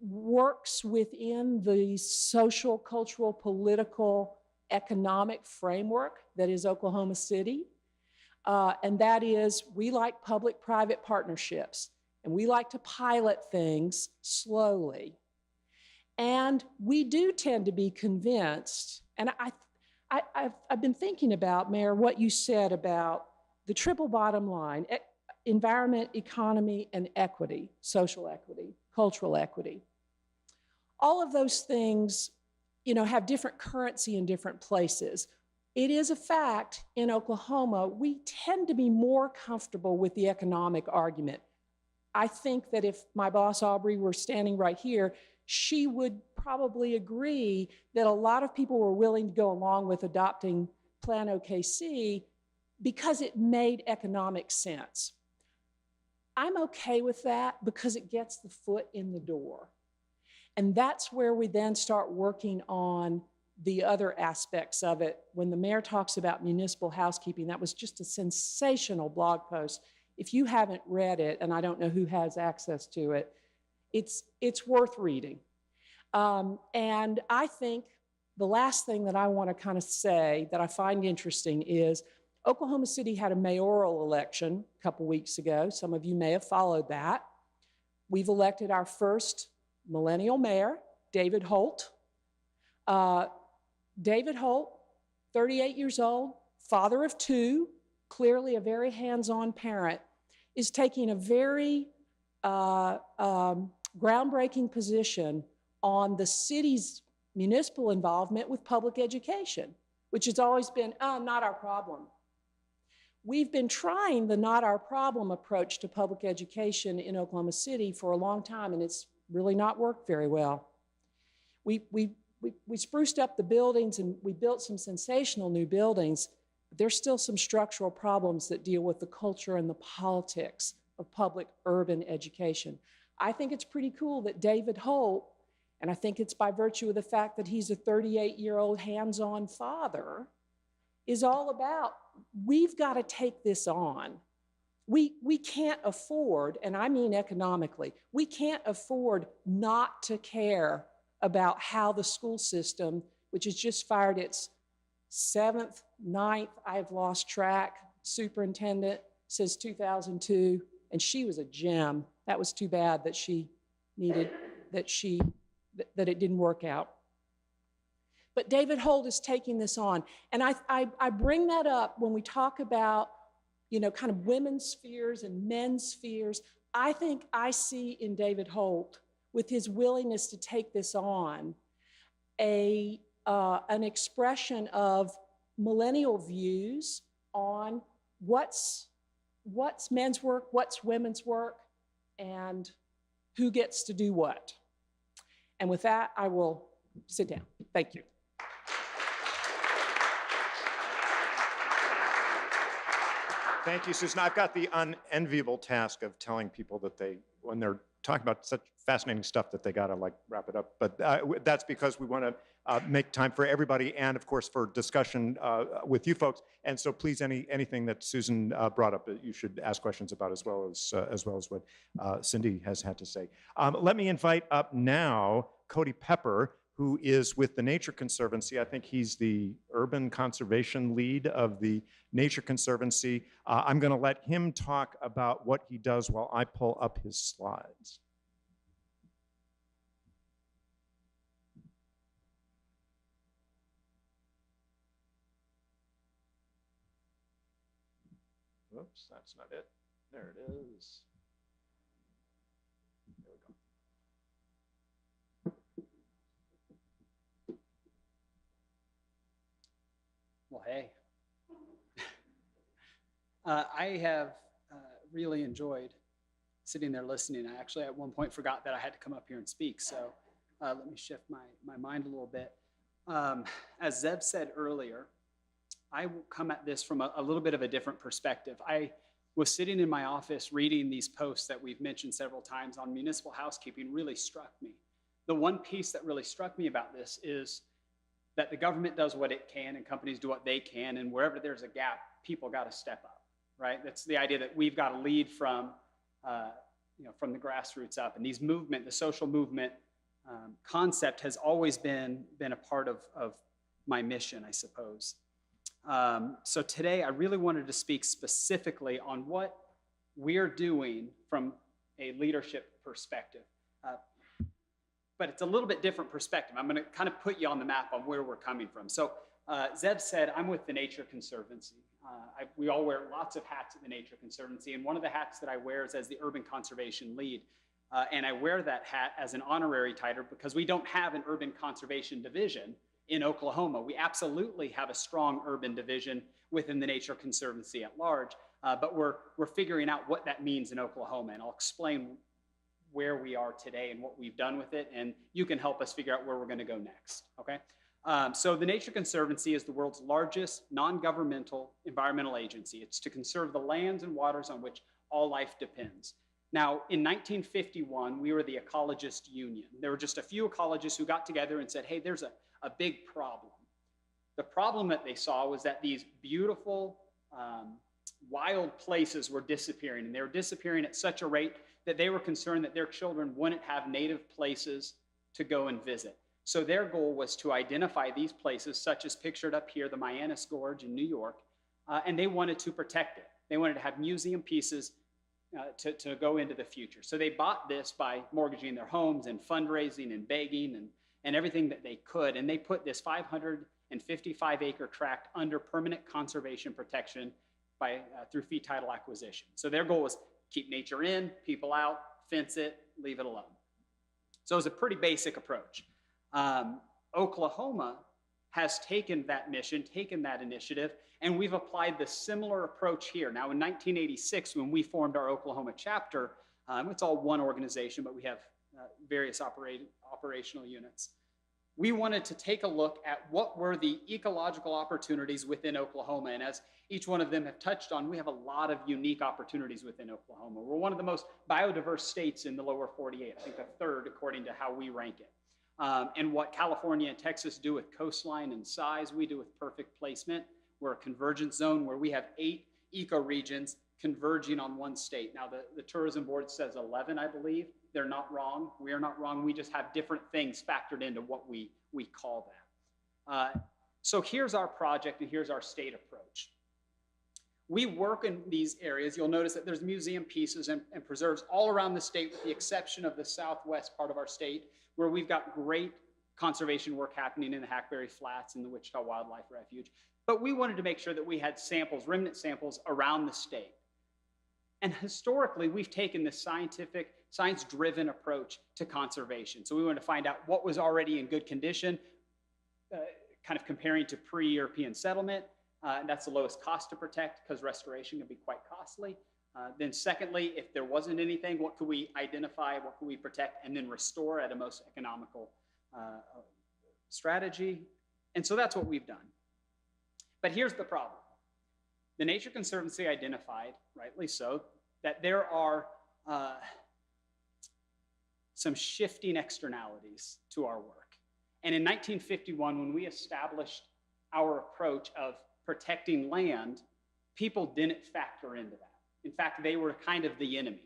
works within the social, cultural, political, economic framework that is Oklahoma City. And that is, we like public-private partnerships, and we like to pilot things slowly. And we do tend to be convinced, and I've been thinking about, Mayor, what you said about the triple bottom line: environment, economy, and equity, social equity, cultural equity. All of those things, you know, have different currency in different places. It is a fact in Oklahoma, we tend to be more comfortable with the economic argument. I think that if my boss Aubrey were standing right here, she would probably agree that a lot of people were willing to go along with adopting Plan OKC because it made economic sense. I'm okay with that because it gets the foot in the door. And that's where we then start working on the other aspects of it. When the mayor talks about municipal housekeeping, that was just a sensational blog post. If you haven't read it, and I don't know who has access to it, it's worth reading. And I think the last thing that I want to kind of say that I find interesting is Oklahoma City had a mayoral election a couple weeks ago. Some of you may have followed that. We've elected our first millennial mayor, David Holt. David Holt, 38 years old, father of two, clearly a very hands-on parent, is taking a very groundbreaking position on the city's municipal involvement with public education, which has always been, not our problem. We've been trying the not our problem approach to public education in Oklahoma City for a long time, and it's really not worked very well. We spruced up the buildings and we built some sensational new buildings, but there's still some structural problems that deal with the culture and the politics of public urban education. I think it's pretty cool that David Holt, and I think it's by virtue of the fact that he's a 38-year-old hands-on father, is all about, we've got to take this on. We can't afford, and I mean economically, we can't afford not to care about how the school system, which has just fired its 7th, 9th, I've lost track, superintendent since 2002, and she was a gem. That was too bad that she needed, that it didn't work out. But David Holt is taking this on. And I bring that up when we talk about, you know, kind of women's spheres and men's spheres. I think I see in David Holt, with his willingness to take this on, an expression of millennial views on what's men's work, what's women's work, and who gets to do what. And with that, I will sit down. Thank you. Thank you, Susan. I've got the unenviable task of telling people that when they're talking about such fascinating stuff, that they gotta like wrap it up. But that's because we want to make time for everybody, and of course for discussion with you folks. And so please, anything that Susan brought up, you should ask questions about, as well as what Cindy has had to say. Let me invite up now Cody Pepper, who is with the Nature Conservancy. I think he's the urban conservation lead of the Nature Conservancy. I'm going to let him talk about what he does while I pull up his slides. Oops, that's not it. There it is. There we go. Well, hey. I have really enjoyed sitting there listening. I actually at one point forgot that I had to come up here and speak. So let me shift my mind a little bit. As Zeb said earlier, I will come at this from a little bit of a different perspective. I was sitting in my office reading these posts that we've mentioned several times on municipal housekeeping really struck me. The one piece that really struck me about this is that the government does what it can and companies do what they can, and wherever there's a gap, people got to step up, right? That's the idea that we've got to lead from the grassroots up. And the social movement concept has always been a part of my mission, I suppose. So today I really wanted to speak specifically on what we're doing from a leadership perspective. But it's a little bit different perspective. I'm going to kind of put you on the map on where we're coming from. So Zeb said, I'm with the Nature Conservancy. We all wear lots of hats at the Nature Conservancy, and one of the hats that I wear is as the urban conservation lead. And I wear that hat as an honorary title because we don't have an urban conservation division in Oklahoma. We absolutely have a strong urban division within the Nature Conservancy at large, but we're figuring out what that means in Oklahoma, and I'll explain where we are today and what we've done with it, and you can help us figure out where we're going to go next, okay? So the Nature Conservancy is the world's largest non-governmental environmental agency. It's to conserve the lands and waters on which all life depends. Now, in 1951, we were the Ecologist Union. There were just a few ecologists who got together and said, hey, there's a big problem. The problem that they saw was that these beautiful, wild places were disappearing, and they were disappearing at such a rate that they were concerned that their children wouldn't have native places to go and visit. So their goal was to identify these places, such as pictured up here, the Mianus Gorge in New York, and they wanted to protect it. They wanted to have museum pieces to go into the future. So they bought this by mortgaging their homes and fundraising and begging and everything that they could, and they put this 555-acre tract under permanent conservation protection through fee title acquisition. So their goal was keep nature in, people out, fence it, leave it alone. So it was a pretty basic approach. Oklahoma has taken that mission, taken that initiative, and we've applied the similar approach here. Now, in 1986, when we formed our Oklahoma chapter, it's all one organization, but we have various operational units. We wanted to take a look at what were the ecological opportunities within Oklahoma. And as each one of them have touched on, we have a lot of unique opportunities within Oklahoma. We're one of the most biodiverse states in the lower 48, I think the third according to how we rank it. And what California and Texas do with coastline and size, we do with perfect placement. We're a convergence zone where we have 8 ecoregions converging on one state. Now, the tourism board says 11, I believe. They're not wrong. We are not wrong. We just have different things factored into what we call that. So here's our project and here's our state approach. We work in these areas. You'll notice that there's museum pieces and preserves all around the state with the exception of the southwest part of our state where we've got great conservation work happening in the Hackberry Flats and the Wichita Wildlife Refuge. But we wanted to make sure that we had samples, remnant samples around the state. And historically, we've taken this scientific, science-driven approach to conservation. So we wanted to find out what was already in good condition, kind of comparing to pre-European settlement. That's the lowest cost to protect because restoration can be quite costly. Then secondly, if there wasn't anything, what could we identify, what could we protect, and then restore at a most economical strategy? And so that's what we've done. But here's the problem. The Nature Conservancy identified, rightly so, that there are some shifting externalities to our work. And in 1951, when we established our approach of protecting land, people didn't factor into that. In fact, they were kind of the enemy.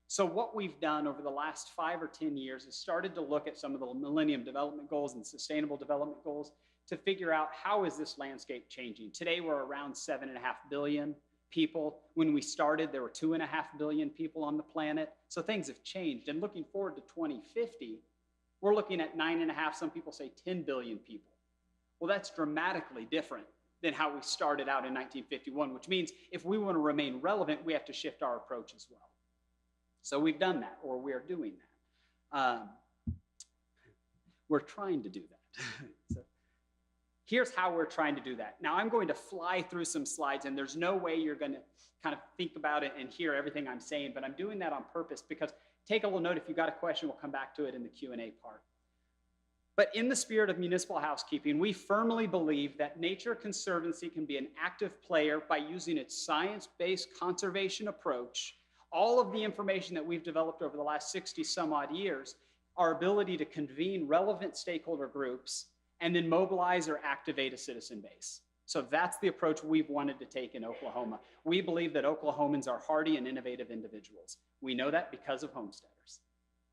So what we've done over the last 5 or 10 years is started to look at some of the Millennium Development Goals and Sustainable Development Goals to figure out how is this landscape changing. Today, we're around 7.5 billion people. When we started, there were 2.5 billion people on the planet. So things have changed. And looking forward to 2050, we're looking at 9.5, some people say 10 billion people. Well, that's dramatically different than how we started out in 1951, which means if we want to remain relevant, we have to shift our approach as well. So we've done that, or we're doing that. We're trying to do that. So here's how we're trying to do that. Now I'm going to fly through some slides, and there's no way you're going to kind of think about it and hear everything I'm saying, but I'm doing that on purpose because take a little note. If you've got a question, we'll come back to it in the Q&A part. But in the spirit of municipal housekeeping, we firmly believe that Nature Conservancy can be an active player by using its science-based conservation approach, all of the information that we've developed over the last 60 some odd years, our ability to convene relevant stakeholder groups, and then mobilize or activate a citizen base. So that's the approach we've wanted to take in Oklahoma. We believe that Oklahomans are hardy and innovative individuals. We know that because of homesteaders,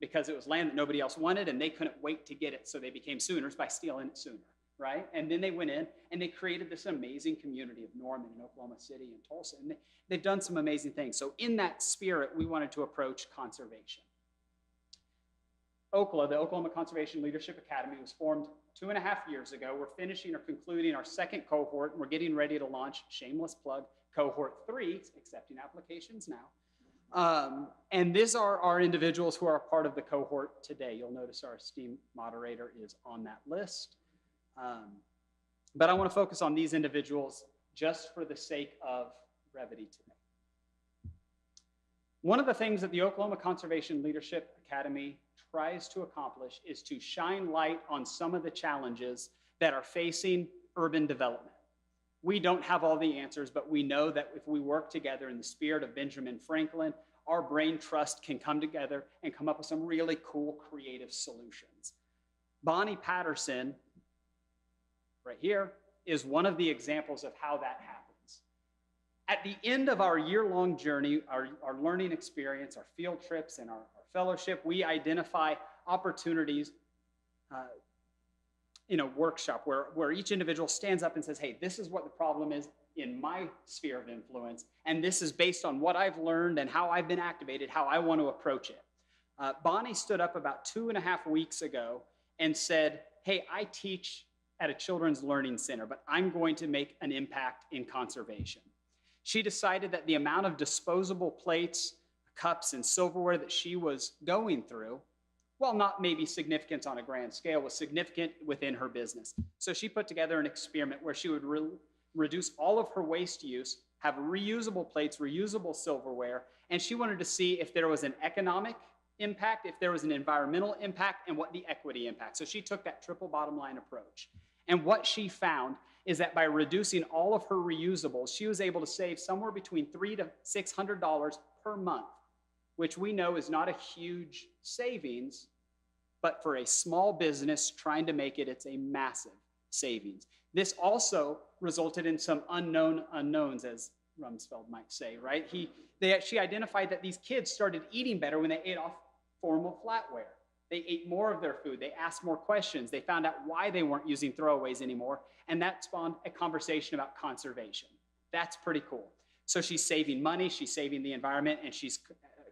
because it was land that nobody else wanted and they couldn't wait to get it, so they became Sooners by stealing it sooner, right? And then they went in and they created this amazing community of Norman and Oklahoma City and Tulsa, and they've done some amazing things. So in that spirit, we wanted to approach conservation. OCLA, the Oklahoma Conservation Leadership Academy, was formed 2.5 years ago. We're finishing or concluding our second cohort, and we're getting ready to launch, shameless plug, cohort 3, accepting applications now. And these are our individuals who are a part of the cohort today. You'll notice our esteemed moderator is on that list. But I want to focus on these individuals just for the sake of brevity today. One of the things that the Oklahoma Conservation Leadership Academy tries to accomplish is to shine light on some of the challenges that are facing urban development. We don't have all the answers, but we know that if we work together in the spirit of Benjamin Franklin, our brain trust can come together and come up with some really cool, creative solutions. Bonnie Patterson, right here, is one of the examples of how that happens. At the end of our year-long journey, our learning experience, our field trips, and our fellowship, we identify opportunities in a workshop where each individual stands up and says, hey, this is what the problem is in my sphere of influence, and this is based on what I've learned and how I've been activated, how I want to approach it. Bonnie stood up about 2.5 weeks ago and said, hey, I teach at a children's learning center, but I'm going to make an impact in conservation. She decided that the amount of disposable plates, cups, and silverware that she was going through, while not maybe significant on a grand scale, was significant within her business. So she put together an experiment where she would reduce all of her waste use, have reusable plates, reusable silverware, and she wanted to see if there was an economic impact, if there was an environmental impact, and what the equity impact. So she took that triple bottom line approach. And what she found is that by reducing all of her reusables, she was able to save somewhere between $300 to $600 per month, which we know is not a huge savings, but for a small business trying to make it, it's a massive savings. This also resulted in some unknown unknowns, as Rumsfeld might say, right? She identified that these kids started eating better when they ate off formal flatware. They ate more of their food. They asked more questions. They found out why they weren't using throwaways anymore, and that spawned a conversation about conservation. That's pretty cool. So she's saving money, she's saving the environment, and she's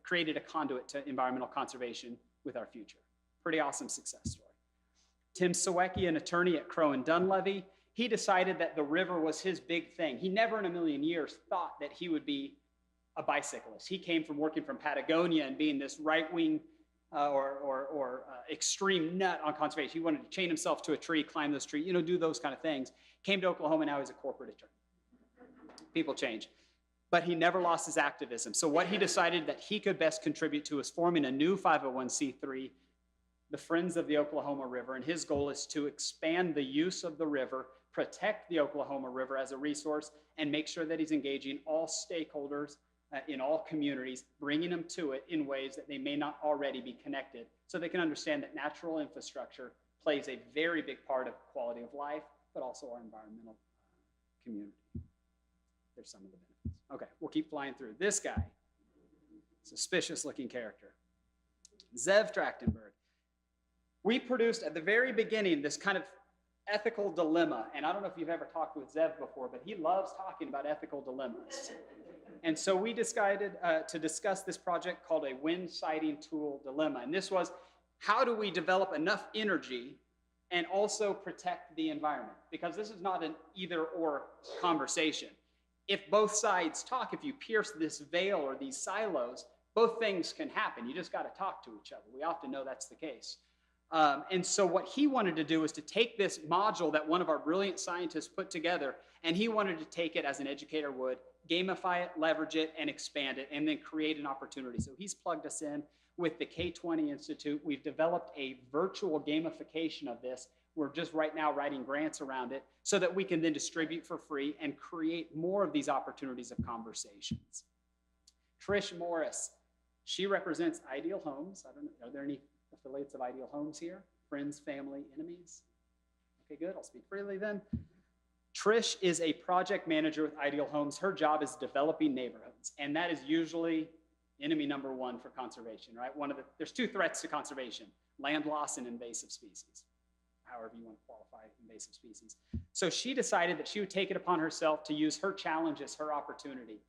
created a conduit to environmental conservation with our future. Pretty awesome success story. Tim Sawecki, an attorney at Crow and Dunlevy, he decided that the river was his big thing. He never in a million years thought that he would be a bicyclist. He came from working from Patagonia and being this right-wing extreme nut on conservation. He wanted to chain himself to a tree, climb this tree, do those kind of things. Came to Oklahoma, now he's a corporate attorney. People change. But he never lost his activism. So what he decided that he could best contribute to is forming a new 501c3, the Friends of the Oklahoma River, and his goal is to expand the use of the river, protect the Oklahoma River as a resource, and make sure that he's engaging all stakeholders in all communities, bringing them to it in ways that they may not already be connected, so they can understand that natural infrastructure plays a very big part of quality of life, but also our environmental community. There's some of the benefits. Okay, we'll keep flying through. This guy, suspicious looking character, Zev Trachtenberg. We produced at the very beginning this kind of ethical dilemma, and I don't know if you've ever talked with Zev before, but he loves talking about ethical dilemmas. And so we decided to discuss this project called a wind sighting tool dilemma. And this was, how do we develop enough energy and also protect the environment, because this is not an either or conversation. If both sides talk, if you pierce this veil or these silos, both things can happen. You just got to talk to each other. We often know that's the case. And so what he wanted to do is to take this module that one of our brilliant scientists put together, and he wanted to take it as an educator would, gamify it, leverage it, and expand it, and then create an opportunity. So he's plugged us in with the K20 Institute. We've developed a virtual gamification of this. We're just right now writing grants around it so that we can then distribute for free and create more of these opportunities of conversations. Trish Morris, she represents Ideal Homes. I don't know, are there any affiliates of Ideal Homes here? Friends, family, enemies? Okay, good, I'll speak freely then. Trish is a project manager with Ideal Homes. Her job is developing neighborhoods, and that is usually enemy number one for conservation, right? There's two threats to conservation: land loss and invasive species, however you want to qualify invasive species. So she decided that she would take it upon herself to use her challenge as her opportunity.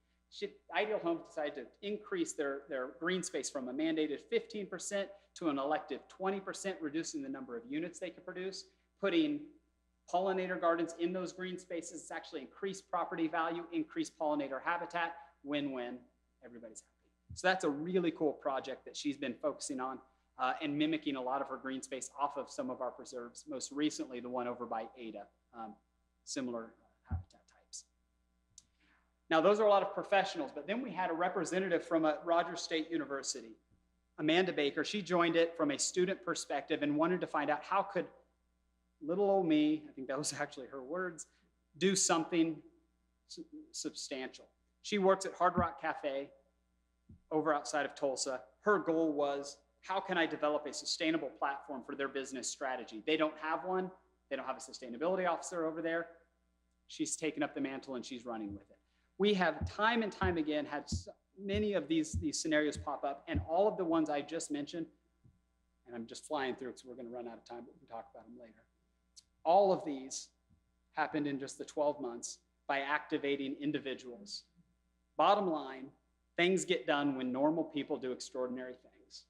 Ideal Homes decided to increase their green space from a mandated 15% to an elective 20%, reducing the number of units they could produce, putting pollinator gardens in those green spaces. It's actually increased property value, increased pollinator habitat, win-win, everybody's happy. So that's a really cool project that she's been focusing on and mimicking a lot of her green space off of some of our preserves, most recently the one over by Ada, similar habitat types. Now, those are a lot of professionals, but then we had a representative from Rogers State University, Amanda Baker. She joined it from a student perspective and wanted to find out how could little old me, I think that was actually her words, do something substantial. She works at Hard Rock Cafe over outside of Tulsa. Her goal was, how can I develop a sustainable platform for their business strategy? They don't have one. They don't have a sustainability officer over there. She's taken up the mantle and she's running with it. We have time and time again had many of these scenarios pop up, and all of the ones I just mentioned, and I'm just flying through because we're going to run out of time, but we can talk about them later. All of these happened in just the 12 months by activating individuals. Bottom line, things get done when normal people do extraordinary things.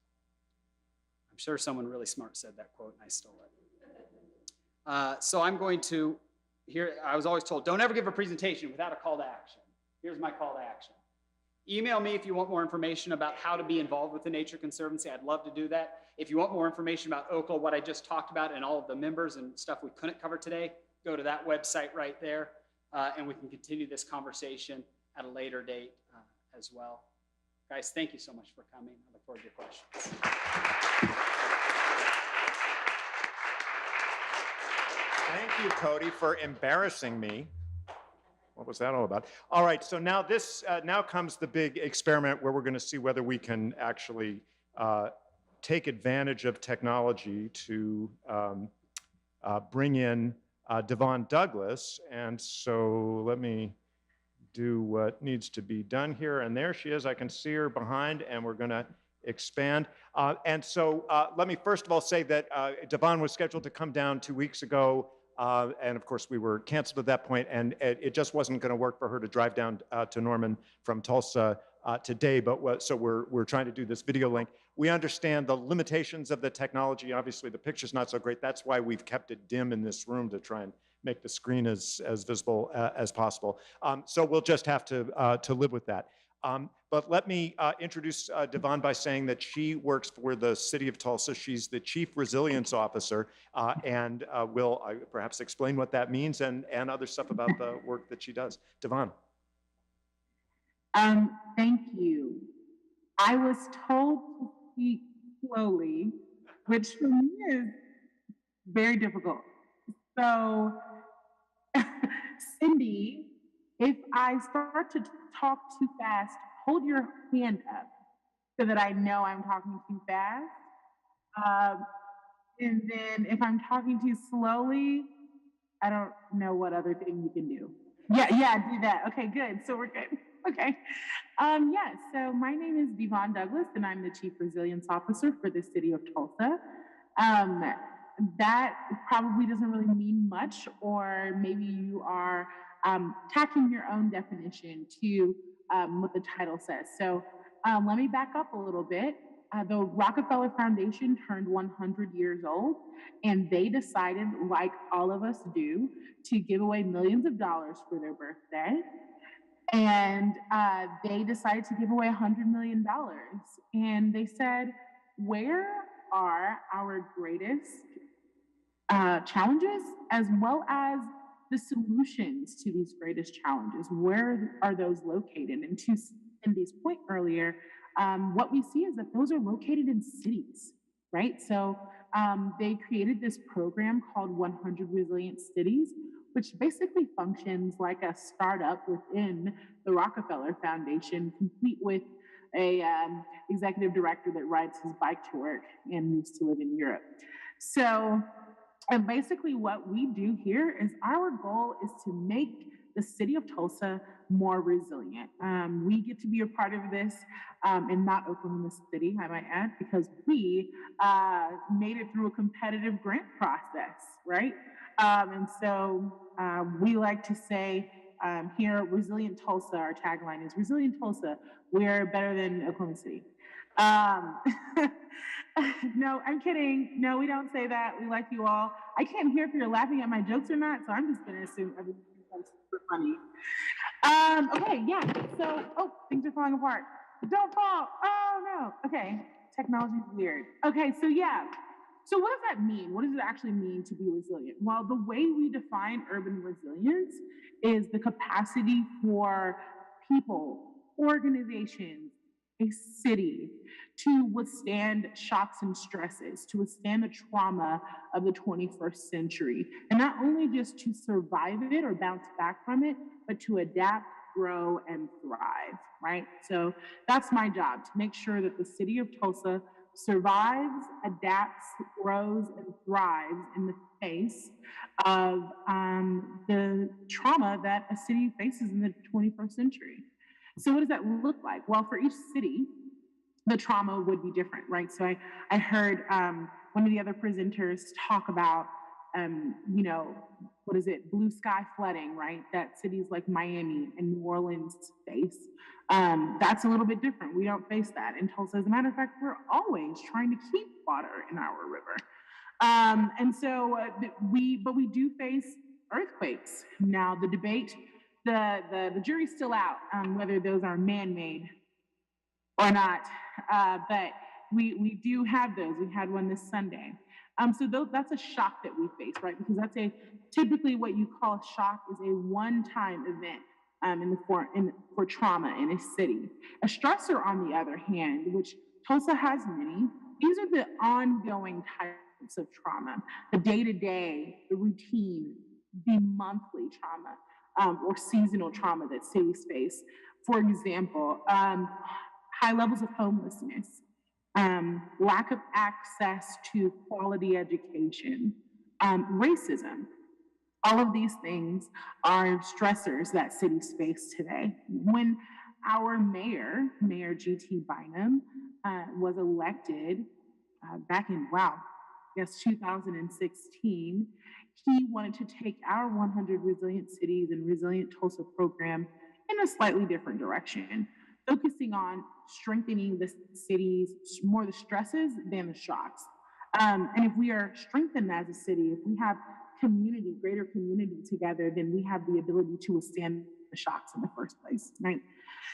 I'm sure someone really smart said that quote and I stole it. So I'm going to, I was always told, don't ever give a presentation without a call to action. Here's my call to action. Email me if you want more information about how to be involved with the Nature Conservancy. I'd love to do that. If you want more information about OCLA, what I just talked about, and all of the members and stuff we couldn't cover today, go to that website right there, and we can continue this conversation at a later date as well. Guys, thank you so much for coming. I look forward to your questions. Thank you, Cody, for embarrassing me. What was that all about? All right, so now now comes the big experiment where we're going to see whether we can actually take advantage of technology to bring in Devon Douglas. And so let me do what needs to be done here. And there she is. I can see her behind, and we're going to expand. And so let me first of all say that Devon was scheduled to come down 2 weeks ago. And of course, we were canceled at that point, and it just wasn't going to work for her to drive down to Norman from Tulsa today. But so we're trying to do this video link. We understand the limitations of the technology. Obviously, the picture's not so great. That's why we've kept it dim in this room to try and make the screen as visible as possible. So we'll just have to live with that. But let me introduce Devon by saying that she works for the City of Tulsa. She's the Chief Resilience Officer, and will perhaps explain what that means and other stuff about the work that she does. Devon. Thank you. I was told to speak slowly, which for me is very difficult. So, Cindy, if I start to talk too fast, hold your hand up so that I know I'm talking too fast. And then if I'm talking too slowly, I don't know what other thing you can do. Yeah, do that. Okay, good. So we're good. Okay. So my name is Devon Douglas, and I'm the Chief Resilience Officer for the City of Tulsa. That probably doesn't really mean much, or maybe you are tacking your own definition to what the title says. So let me back up a little bit. the Rockefeller Foundation turned 100 years old, and they decided, like all of us do, to give away millions of dollars for their birthday. And they decided to give away $100 million. And they said, where are our greatest challenges as well as the solutions to these greatest challenges? Where are those located? And to Cindy's point earlier, what we see is that those are located in cities, right? So they created this program called 100 Resilient Cities, which basically functions like a startup within the Rockefeller Foundation, complete with a executive director that rides his bike to work and moves to live in Europe. So, and basically what we do here is our goal is to make the city of Tulsa more resilient. We get to be a part of this and not Oklahoma City, I might add, because we made it through a competitive grant process, right? And so we like to say here, Resilient Tulsa, our tagline is Resilient Tulsa, we're better than Oklahoma City. No, I'm kidding. No, we don't say that. We like you all. I can't hear if you're laughing at my jokes or not, so I'm just going to assume everything's super funny. Okay, yeah. So, oh, things are falling apart. Don't fall. Oh, no. Okay, technology is weird. Okay, so yeah. So what does that mean? What does it actually mean to be resilient? Well, the way we define urban resilience is the capacity for people, organizations, a city to withstand shocks and stresses, to withstand the trauma of the 21st century. And not only just to survive it or bounce back from it, but to adapt, grow, and thrive, right? So that's my job, to make sure that the city of Tulsa survives, adapts, grows, and thrives in the face of the trauma that a city faces in the 21st century. So what does that look like? Well, for each city, the trauma would be different, right? So I heard one of the other presenters talk about, what is it, blue sky flooding, right? That cities like Miami and New Orleans face. That's a little bit different. We don't face that in Tulsa. As a matter of fact, we're always trying to keep water in our river. And so we do face earthquakes. Now the debate, the jury's still out on whether those are man-made or not, but we do have those. We had one this Sunday. So that's a shock that we face, right? Because that's typically what you call a shock is a one-time event for trauma in a city. A stressor, on the other hand, which Tulsa has many, these are the ongoing types of trauma, the day-to-day, the routine, the monthly trauma, or seasonal trauma that cities face. For example, high levels of homelessness, lack of access to quality education, racism. All of these things are stressors that cities face today. When our mayor, Mayor G.T. Bynum, was elected back in, 2016, he wanted to take our 100 Resilient Cities and Resilient Tulsa program in a slightly different direction, focusing on strengthening the cities, more the stresses than the shocks. And if we are strengthened as a city, if we have community, greater community together, then we have the ability to withstand the shocks in the first place, right?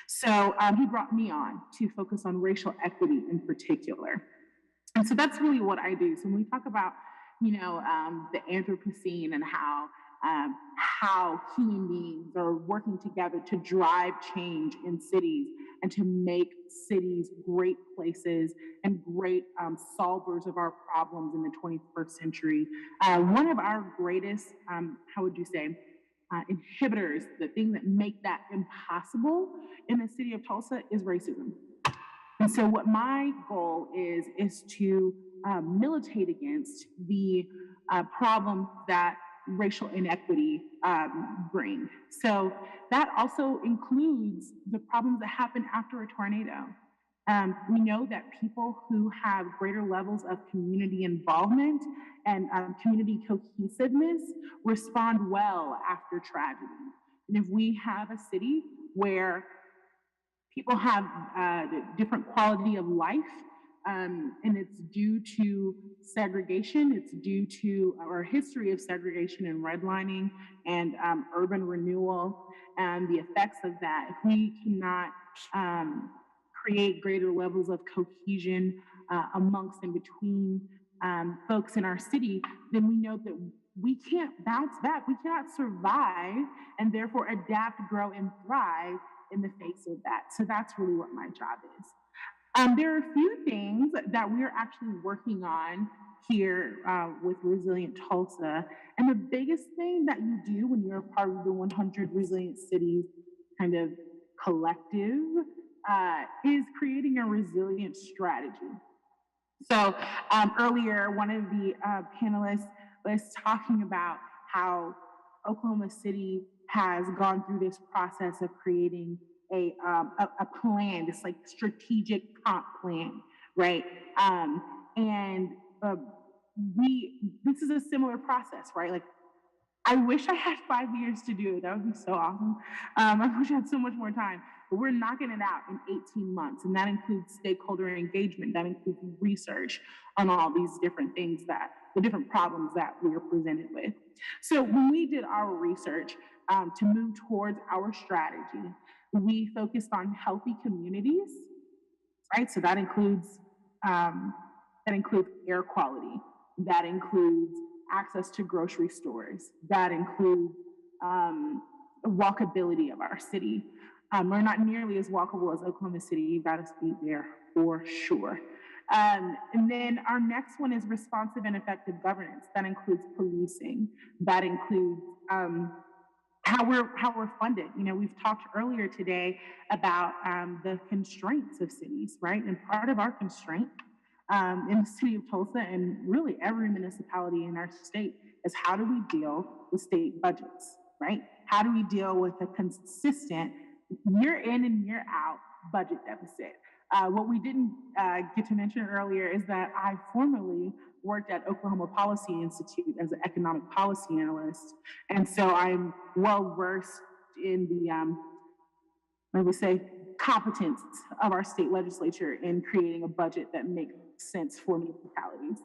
So he brought me on to focus on racial equity in particular. And so that's really what I do. So when we talk about, the Anthropocene and how human beings are working together to drive change in cities and to make cities great places and great solvers of our problems in the 21st century. One of our greatest, inhibitors, the thing that make that impossible in the city of Tulsa is racism. And so what my goal is to militate against the problem that racial inequity bring. So that also includes the problems that happen after a tornado. We know that people who have greater levels of community involvement and community cohesiveness respond well after tragedy. And if we have a city where people have different quality of life, and it's due to segregation. It's due to our history of segregation and redlining and urban renewal and the effects of that. If we cannot create greater levels of cohesion amongst and between folks in our city, then we know that we can't bounce back. We cannot survive and therefore adapt, grow, and thrive in the face of that. So that's really what my job is. There are a few things that we're actually working on here with Resilient Tulsa. And the biggest thing that you do when you're a part of the 100 Resilient Cities kind of collective is creating a resilient strategy. So earlier, one of the panelists was talking about how Oklahoma City has gone through this process of creating a plan, this like strategic comp plan, right? This is a similar process, right? Like, I wish I had 5 years to do it. That would be so awesome. I wish I had so much more time. But we're knocking it out in 18 months. And that includes stakeholder engagement. That includes research on all these different things the different problems that we are presented with. So when we did our research to move towards our strategy, we focused on healthy communities, right? So that includes air quality. That includes access to grocery stores. That includes walkability of our city. We're not nearly as walkable as Oklahoma City. You've got to speed there for sure. And then our next one is responsive and effective governance. That includes policing. That includes how we're funded. You know, we've talked earlier today about the constraints of cities, right? And part of our constraint in the city of Tulsa and really every municipality in our state is how do we deal with state budgets, right? How do we deal with a consistent year in and year out budget deficit? What we didn't get to mention earlier is that I formerly worked at Oklahoma Policy Institute as an economic policy analyst. And so I'm well versed in the, I would say, competence of our state legislature in creating a budget that makes sense for municipalities.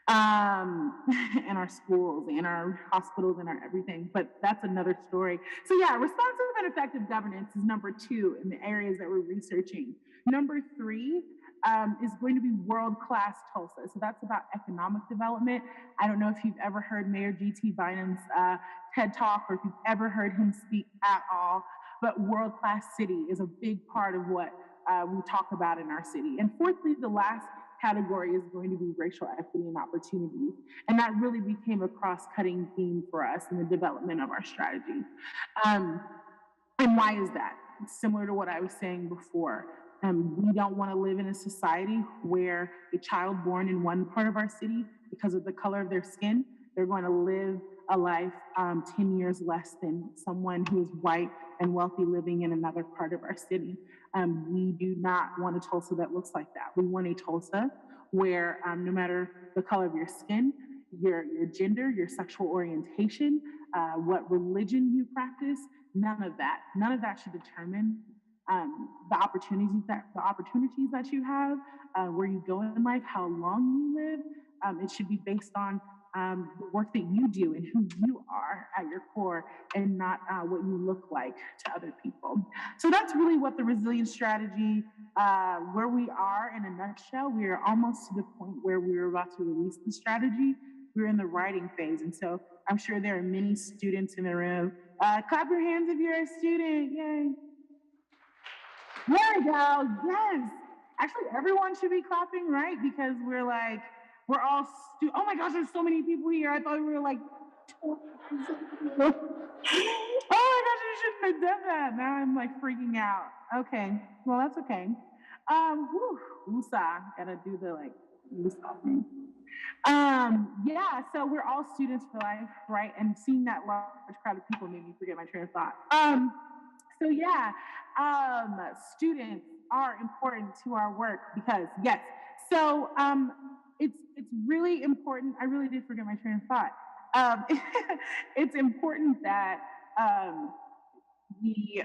And our schools and our hospitals and our everything, but that's another story. So yeah, responsive and effective governance is number 2 in the areas that we're researching. Number 3 is going to be world-class Tulsa. So that's about economic development. I don't know if you've ever heard Mayor G.T. Bynum's TED Talk or if you've ever heard him speak at all, but world-class city is a big part of what we talk about in our city. And fourthly, the last category is going to be racial equity and opportunity. And that really became a cross-cutting theme for us in the development of our strategy. And why is that? It's similar to what I was saying before. We don't want to live in a society where a child born in one part of our city, because of the color of their skin, they're going to live a life 10 years less than someone who is white and wealthy living in another part of our city. We do not want a Tulsa that looks like that. We want a Tulsa where no matter the color of your skin, your gender, your sexual orientation, what religion you practice, none of that should determine the opportunities that you have, where you go in life, how long you live. It should be based on the work that you do and who you are at your core, and not what you look like to other people. So that's really what the resilience strategy, where we are in a nutshell. We are almost to the point where we are about to release the strategy. We're in the writing phase, and so I'm sure there are many students in the room. Clap your hands if you're a student, yay. There we go, yes. Actually, everyone should be clapping, right? Because we're all, oh my gosh, there's so many people here. I thought we were like, oh my gosh, you shouldn't have done that. Now I'm like freaking out. Okay, well, that's okay. Woosah, gotta do the like, woosah thing. Yeah, so we're all students for life, right? And seeing that large crowd of people made me forget my train of thought. So yeah, students are important to our work because, yes, so it's really important. I really did forget my train of thought. It's important that we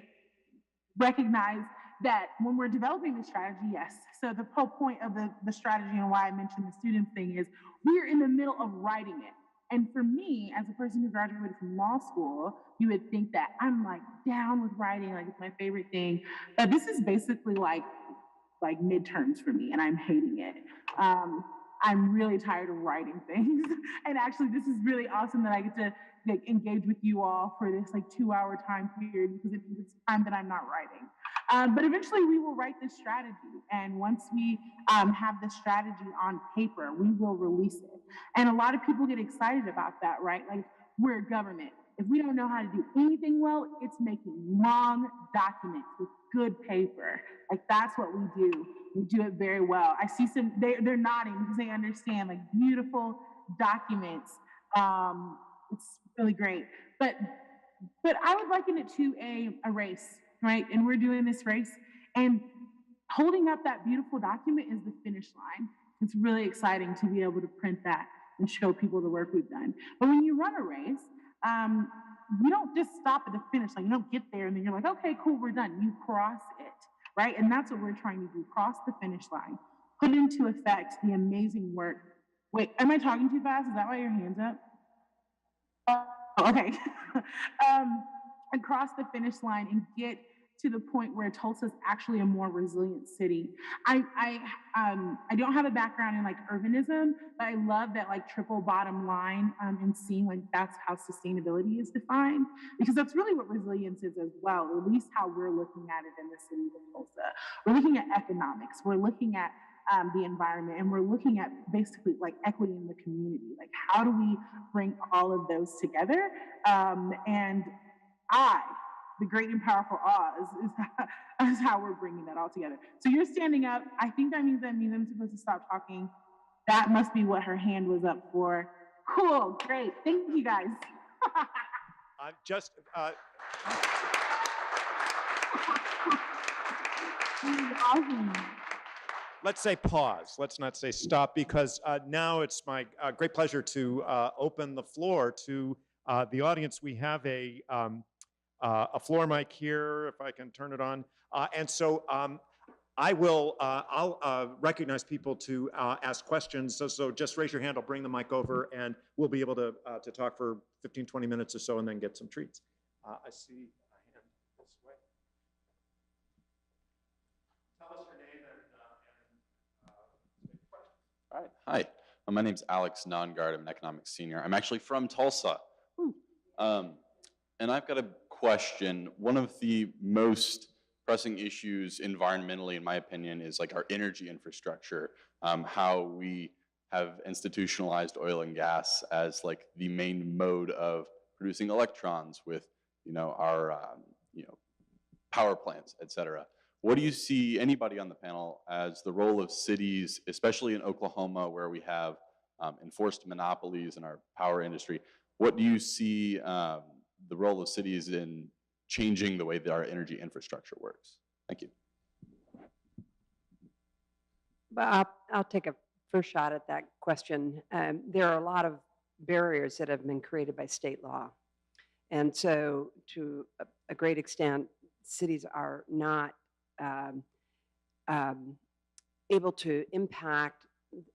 recognize that when we're developing the strategy, yes. So the whole point of the strategy and why I mentioned the students thing is we're in the middle of writing it. And for me, as a person who graduated from law school, you would think that I'm like down with writing, like it's my favorite thing. But this is basically like midterms for me, and I'm hating it. I'm really tired of writing things, and actually, this is really awesome that I get to like engage with you all for this like 2-hour time period because it means it's time that I'm not writing. But eventually, we will write this strategy, and once we have the strategy on paper, we will release it. And a lot of people get excited about that, right? Like we're a government. If we don't know how to do anything well, it's making long documents with good paper. Like that's what we do. We do it very well. I see some, they're nodding because they understand like beautiful documents. It's really great. But I would liken it to a race, right? And we're doing this race and holding up that beautiful document is the finish line. It's really exciting to be able to print that and show people the work we've done. But when you run a race, you don't just stop at the finish line. You don't get there and then you're like, okay, cool, we're done. You cross it, right? And that's what we're trying to do, cross the finish line, put into effect the amazing work. Wait, am I talking too fast? Is that why your hand's up? Oh, okay. And cross the finish line and get to the point where Tulsa is actually a more resilient city. I don't have a background in like urbanism, but I love that like triple bottom line and seeing like that's how sustainability is defined, because that's really what resilience is as well, or at least how we're looking at it in the city of Tulsa. We're looking at economics, we're looking at the environment, and we're looking at basically like equity in the community. Like how do we bring all of those together? And the great and powerful Oz is how we're bringing that all together. So you're standing up. I think that means I'm supposed to stop talking. That must be what her hand was up for. Cool, great. Thank you guys. Awesome. Let's say pause. Let's not say stop, because now it's my great pleasure to open the floor to the audience. We have a floor mic here, if I can turn it on. And so I'll recognize people to ask questions. So just raise your hand, I'll bring the mic over, and we'll be able to talk for 15, 20 minutes or so and then get some treats. I see a hand this way. Tell us your name and question. All right. Hi. My name's Alex Nongard. I'm an economics senior. I'm actually from Tulsa. And I've got a question. One of the most pressing issues environmentally, in my opinion, is like our energy infrastructure, how we have institutionalized oil and gas as like the main mode of producing electrons with, our, power plants, et cetera. What do you see, anybody on the panel, as the role of cities, especially in Oklahoma, where we have enforced monopolies in our power industry? What do you see the role of cities in changing the way that our energy infrastructure works? Thank you. Well, I'll take a first shot at that question. There are a lot of barriers that have been created by state law. And so to a great extent, cities are not able to impact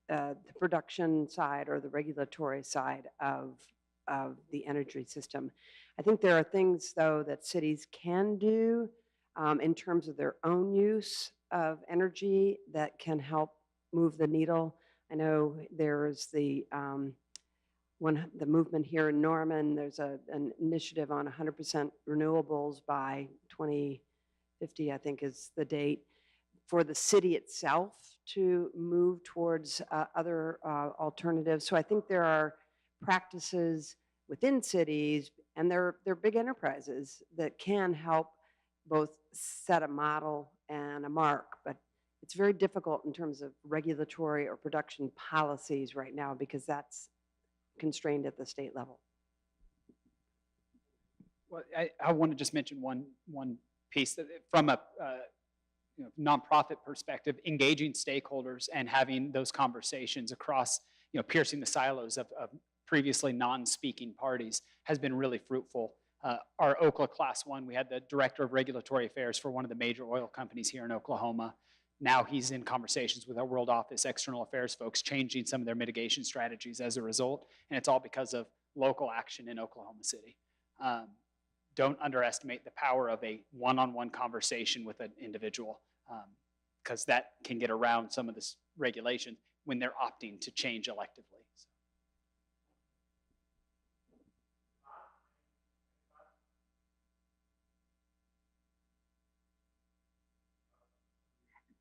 the production side or the regulatory side of the energy system. I think there are things, though, that cities can do in terms of their own use of energy that can help move the needle. I know there's the movement here in Norman. There's an initiative on 100% renewables by 2050, I think is the date, for the city itself to move towards other alternatives. So I think there are practices within cities, and they're big enterprises that can help both set a model and a mark, but it's very difficult in terms of regulatory or production policies right now because that's constrained at the state level. Well, I want to just mention one piece that from a nonprofit perspective, engaging stakeholders and having those conversations across, piercing the silos of previously non-speaking parties has been really fruitful. our Oklahoma Class 1, we had the Director of Regulatory Affairs for one of the major oil companies here in Oklahoma. Now he's in conversations with our World Office External Affairs folks, changing some of their mitigation strategies as a result, and it's all because of local action in Oklahoma City. Don't underestimate the power of a one-on-one conversation with an individual, because that can get around some of this regulation when they're opting to change electively.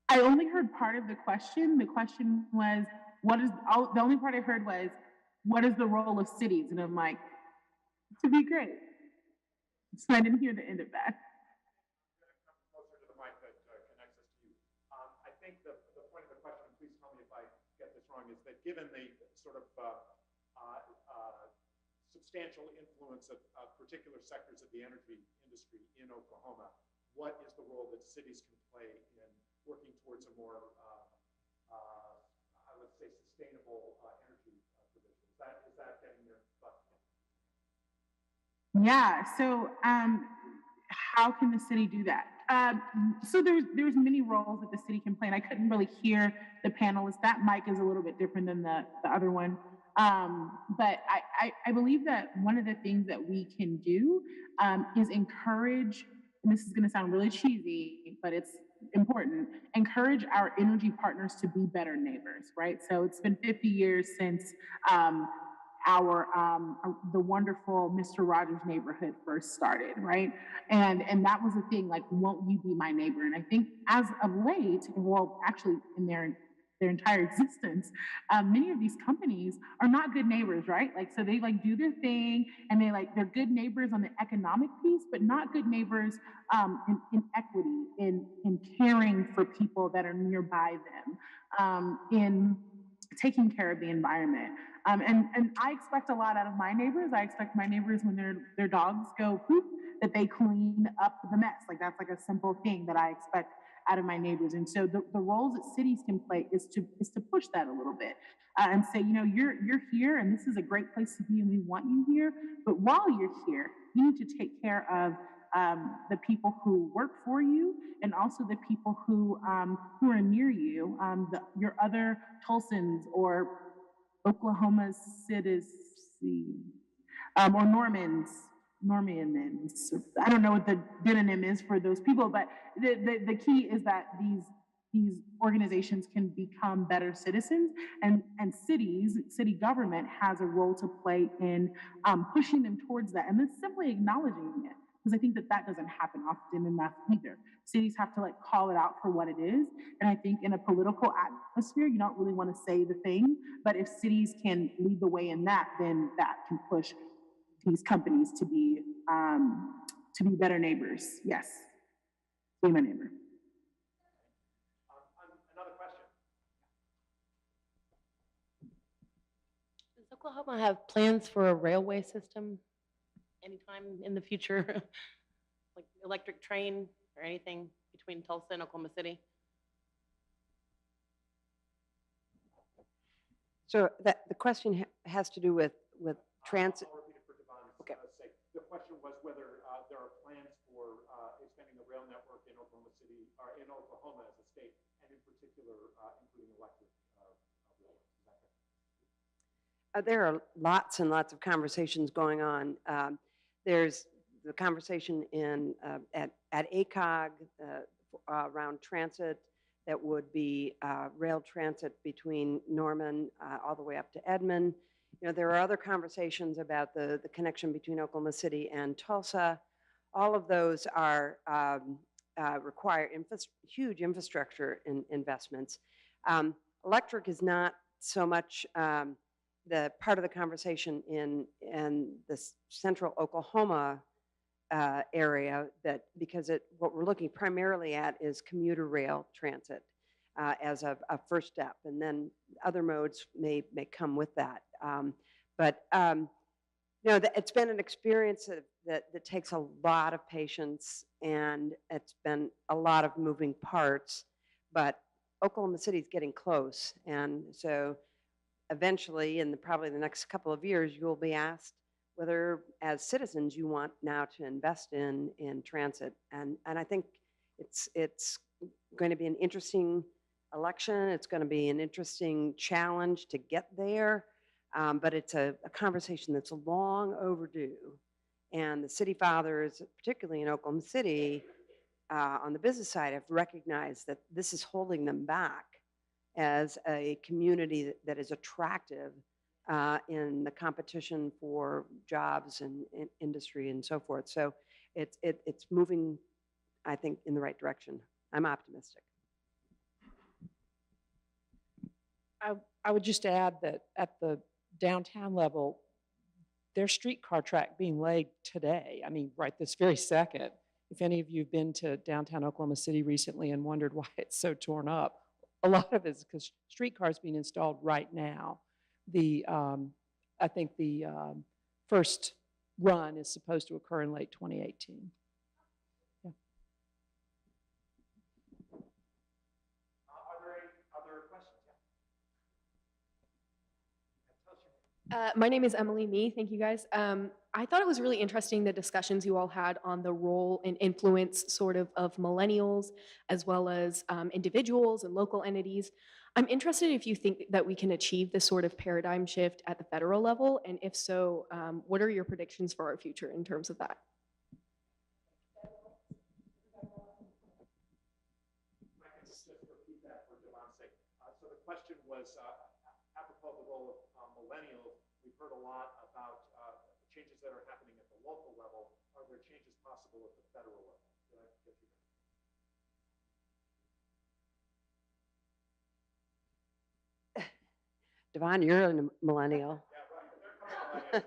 I only heard part of the question. The question was, the only part I heard was, what is the role of cities? And I'm like, to be great. So I didn't hear the end of that. Closer to the mic that connects us to you. I think the point of the question, please tell me if I get this wrong, is that given the sort of substantial influence of particular sectors of the energy industry in Oklahoma, what is the role that cities can play in working towards a more, let's say, sustainable energy provision? Is that getting your thoughts? Yeah. So, how can the city do that? So there's many roles that the city can play, and I couldn't really hear the panelists. That mic is a little bit different than the other one. But I believe that one of the things that we can do is encourage, and this is going to sound really cheesy, but it's important, encourage our energy partners to be better neighbors, right? So it's been 50 years since the wonderful Mr. Rogers neighborhood first started, right? And that was the thing, like, won't you be my neighbor? And I think as of late, well, actually in their entire existence, many of these companies are not good neighbors, right? Like, so they like do their thing, and they're good neighbors on the economic piece, but not good neighbors in equity, in caring for people that are nearby them, in taking care of the environment. And I expect a lot out of my neighbors. I expect my neighbors, when their dogs go poop, that they clean up the mess. Like, that's like a simple thing that I expect out of my neighbors. And so the roles that cities can play is to push that a little bit, and say, you know, you're here, and this is a great place to be, and we want you here. But while you're here, you need to take care of the people who work for you, and also the people who are near you, your other Tulsans or Oklahoma citizens, or Normans. I don't know what the demonym is for those people, but the key is that these organizations can become better citizens, and city government has a role to play in pushing them towards that, and then simply acknowledging it, because I think that doesn't happen often enough either. Cities have to like call it out for what it is, and I think in a political atmosphere, you don't really want to say the thing, but if cities can lead the way in that, then that can push these companies to be better neighbors. Yes, be my neighbor. Another question. Does Oklahoma have plans for a railway system anytime in the future? Like electric train or anything between Tulsa and Oklahoma City? So the question has to do with transit. I'll repeat it for Devon's Okay. sake. The question was whether there are plans for expanding the rail network in Oklahoma City, or in Oklahoma as a state, and in particular, including electric railways. Is that correct? There are lots and lots of conversations going on. There's the conversation at ACOG around transit that would be rail transit between Norman all the way up to Edmond. You know, there are other conversations about the connection between Oklahoma City and Tulsa. All of those are require huge infrastructure investments. Electric is not so much the part of the conversation in the central Oklahoma area, because what we're looking primarily at is commuter rail transit as a first step, and then other modes may come with that. You know, it's been an experience that takes a lot of patience, and it's been a lot of moving parts, but Oklahoma City is getting close, and so eventually, in probably the next couple of years, you will be asked whether as citizens you want now to invest in transit. And I think it's going to be an interesting election. It's going to be an interesting challenge to get there. But it's a conversation that's long overdue. And the city fathers, particularly in Oklahoma City, on the business side, have recognized that this is holding them back as a community that is attractive in the competition for jobs and industry and so forth. So it's moving, I think, in the right direction. I'm optimistic. I would just add that at the downtown level, there's streetcar track being laid today. I mean, right this very second. If any of you have been to downtown Oklahoma City recently and wondered why it's so torn up, a lot of it is because streetcars being installed right now. I think the first run is supposed to occur in late 2018. Yeah. Are there any other questions? My name is Emily Me. Thank you, guys. I thought it was really interesting the discussions you all had on the role and influence sort of millennials as well as individuals and local entities. I'm interested if you think that we can achieve this sort of paradigm shift at the federal level, and if so, what are your predictions for our future in terms of that? I can just repeat that for Devon's sake. So the question was, apropos the role of millennials, we've heard a lot about changes that are happening at the local level. Are there changes possible at the federal level? Did I get you there? Devon, you're a millennial. Yeah,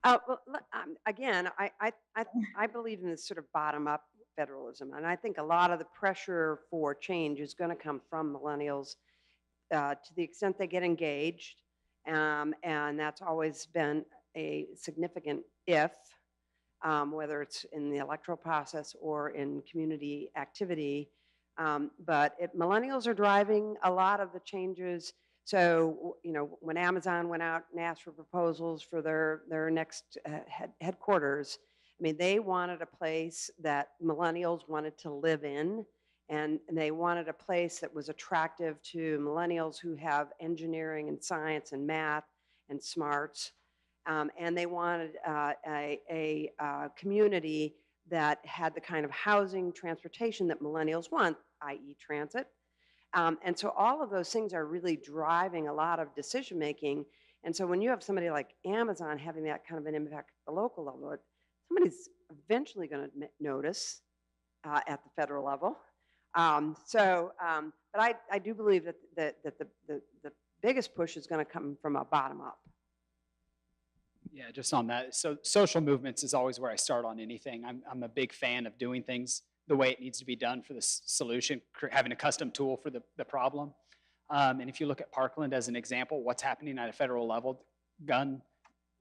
right. Well, again, I believe in this sort of bottom-up federalism, and I think a lot of the pressure for change is going to come from millennials to the extent they get engaged, and that's always been a significant if, whether it's in the electoral process or in community activity. But millennials are driving a lot of the changes. So, when Amazon went out and asked for proposals for their next headquarters, I mean, they wanted a place that millennials wanted to live in, and they wanted a place that was attractive to millennials who have engineering and science and math and smarts. And they wanted a community that had the kind of housing, transportation that millennials want, i.e. transit. And so all of those things are really driving a lot of decision making. And so when you have somebody like Amazon having that kind of an impact at the local level, somebody's eventually going to notice at the federal level. But I do believe that the biggest push is going to come from a bottom up. Yeah, just on that. So social movements is always where I start on anything. I'm a big fan of doing things the way it needs to be done for the solution, having a custom tool for the problem. And if you look at Parkland as an example, what's happening at a federal level,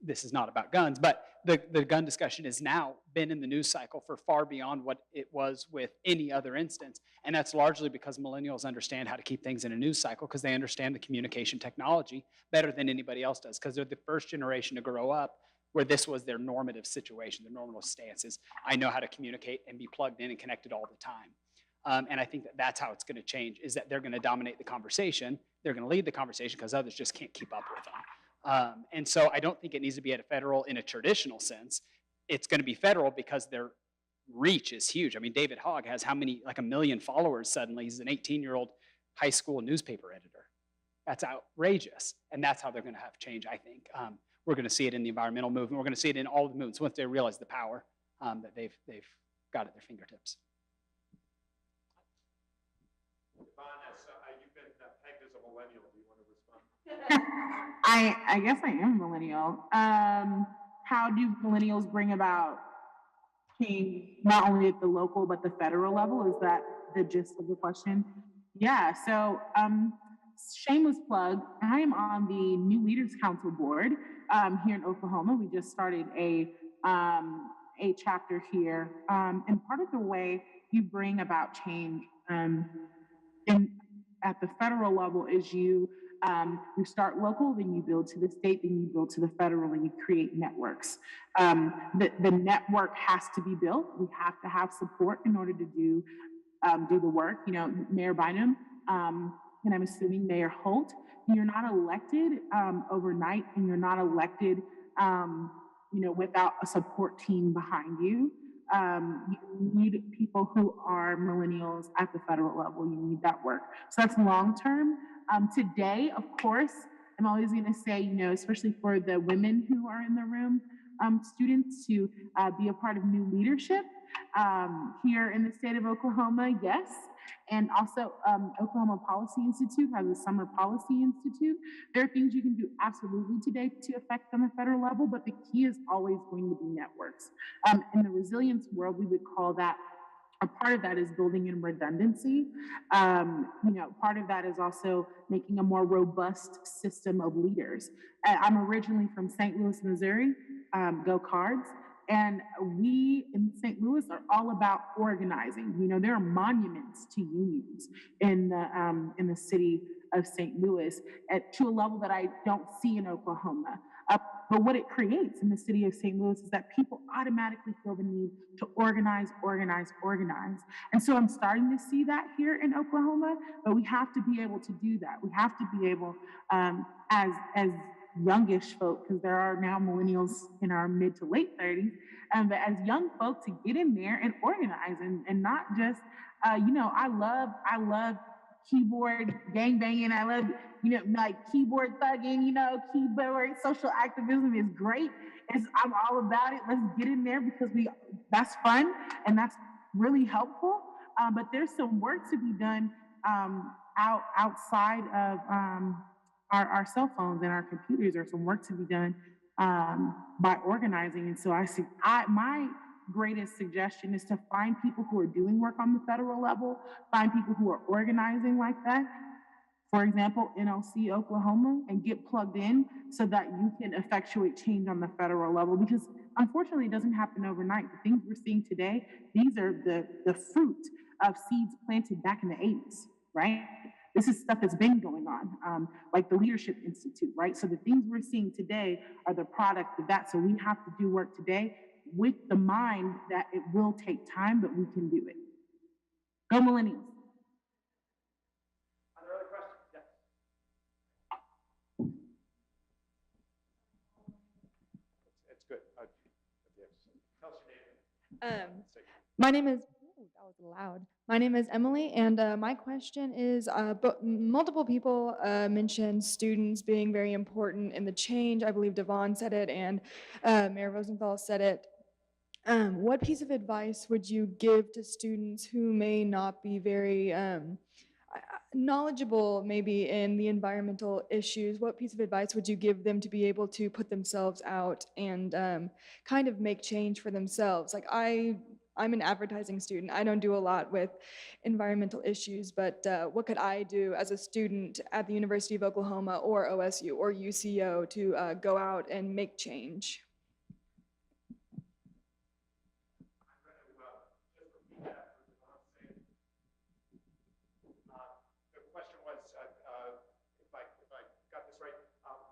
this is not about guns, but the gun discussion has now been in the news cycle for far beyond what it was with any other instance. And that's largely because millennials understand how to keep things in a news cycle because they understand the communication technology better than anybody else does, because they're the first generation to grow up where this was their normative situation, their normative stances. I know how to communicate and be plugged in and connected all the time. And I think that that's how it's going to change, is that they're going to dominate the conversation. They're going to lead the conversation because others just can't keep up with them. And so I don't think it needs to be at a federal in a traditional sense. It's going to be federal because their reach is huge. I mean, David Hogg has how many, like 1 million followers suddenly. He's an 18-year-old high school newspaper editor. That's outrageous. And that's how they're going to have change, I think. We're going to see it in the environmental movement. We're going to see it in all the movements once they realize the power that they've got at their fingertips. Devon, you've been pegged as a millennial. Do you want to respond? I guess I am a millennial. How do millennials bring about change not only at the local but the federal level? Is that the gist of the question? Yeah. So shameless plug. I am on the New Leaders Council board here in Oklahoma. We just started a chapter here, and part of the way you bring about change at the federal level is you You start local, then you build to the state, then you build to the federal, and you create networks. The network has to be built. We have to have support in order to do the work. You know, Mayor Bynum, and I'm assuming Mayor Holt, you're not elected overnight, and you're not elected, without a support team behind you. You need people who are millennials at the federal level. You need that work. So that's long term. Today, of course, I'm always going to say, especially for the women who are in the room, students, to be a part of new leadership here in the state of Oklahoma, yes. And also, Oklahoma Policy Institute has a Summer Policy Institute. There are things you can do absolutely today to affect on the federal level, but the key is always going to be networks. In the resilience world, we would call that, a part of that is building in redundancy. Part of that is also making a more robust system of leaders. I'm originally from St. Louis, Missouri, go Cards. And we in St. Louis are all about organizing. There are monuments to unions in the city of St. Louis to a level that I don't see in Oklahoma. But what it creates in the city of St. Louis is that people automatically feel the need to organize. And so I'm starting to see that here in Oklahoma, but we have to be able to do that. We have to be able, as youngish folk, because there are now millennials in our mid to late 30s, but as young folk, to get in there and organize and not just, I love keyboard gangbanging. I love, like keyboard thugging, keyboard social activism is great. I'm all about it. Let's get in there because that's fun and that's really helpful. But there's some work to be done outside of our cell phones and our computers. There's some work to be done by organizing. And so my greatest suggestion is to find people who are doing work on the federal level, find people who are organizing like that. For example, NLC Oklahoma, and get plugged in so that you can effectuate change on the federal level. Because unfortunately, it doesn't happen overnight. The things we're seeing today, these are the fruit of seeds planted back in the 80s, right? This is stuff that's been going on, like the Leadership Institute, right? So the things we're seeing today are the product of that. So we have to do work today with the mind that it will take time, but we can do it. Go millennials. Are there other questions? Yes. It's good. Yes. Tell us your name. My name is, ooh, that was loud. My name is Emily, and my question is, multiple people mentioned students being very important in the change. I believe Devon said it, and Mayor Rosenthal said it. What piece of advice would you give to students who may not be very knowledgeable maybe in the environmental issues? What piece of advice would you give them to be able to put themselves out and kind of make change for themselves? Like I'm an advertising student. I don't do a lot with environmental issues, but what could I do as a student at the University of Oklahoma or OSU or UCO to go out and make change?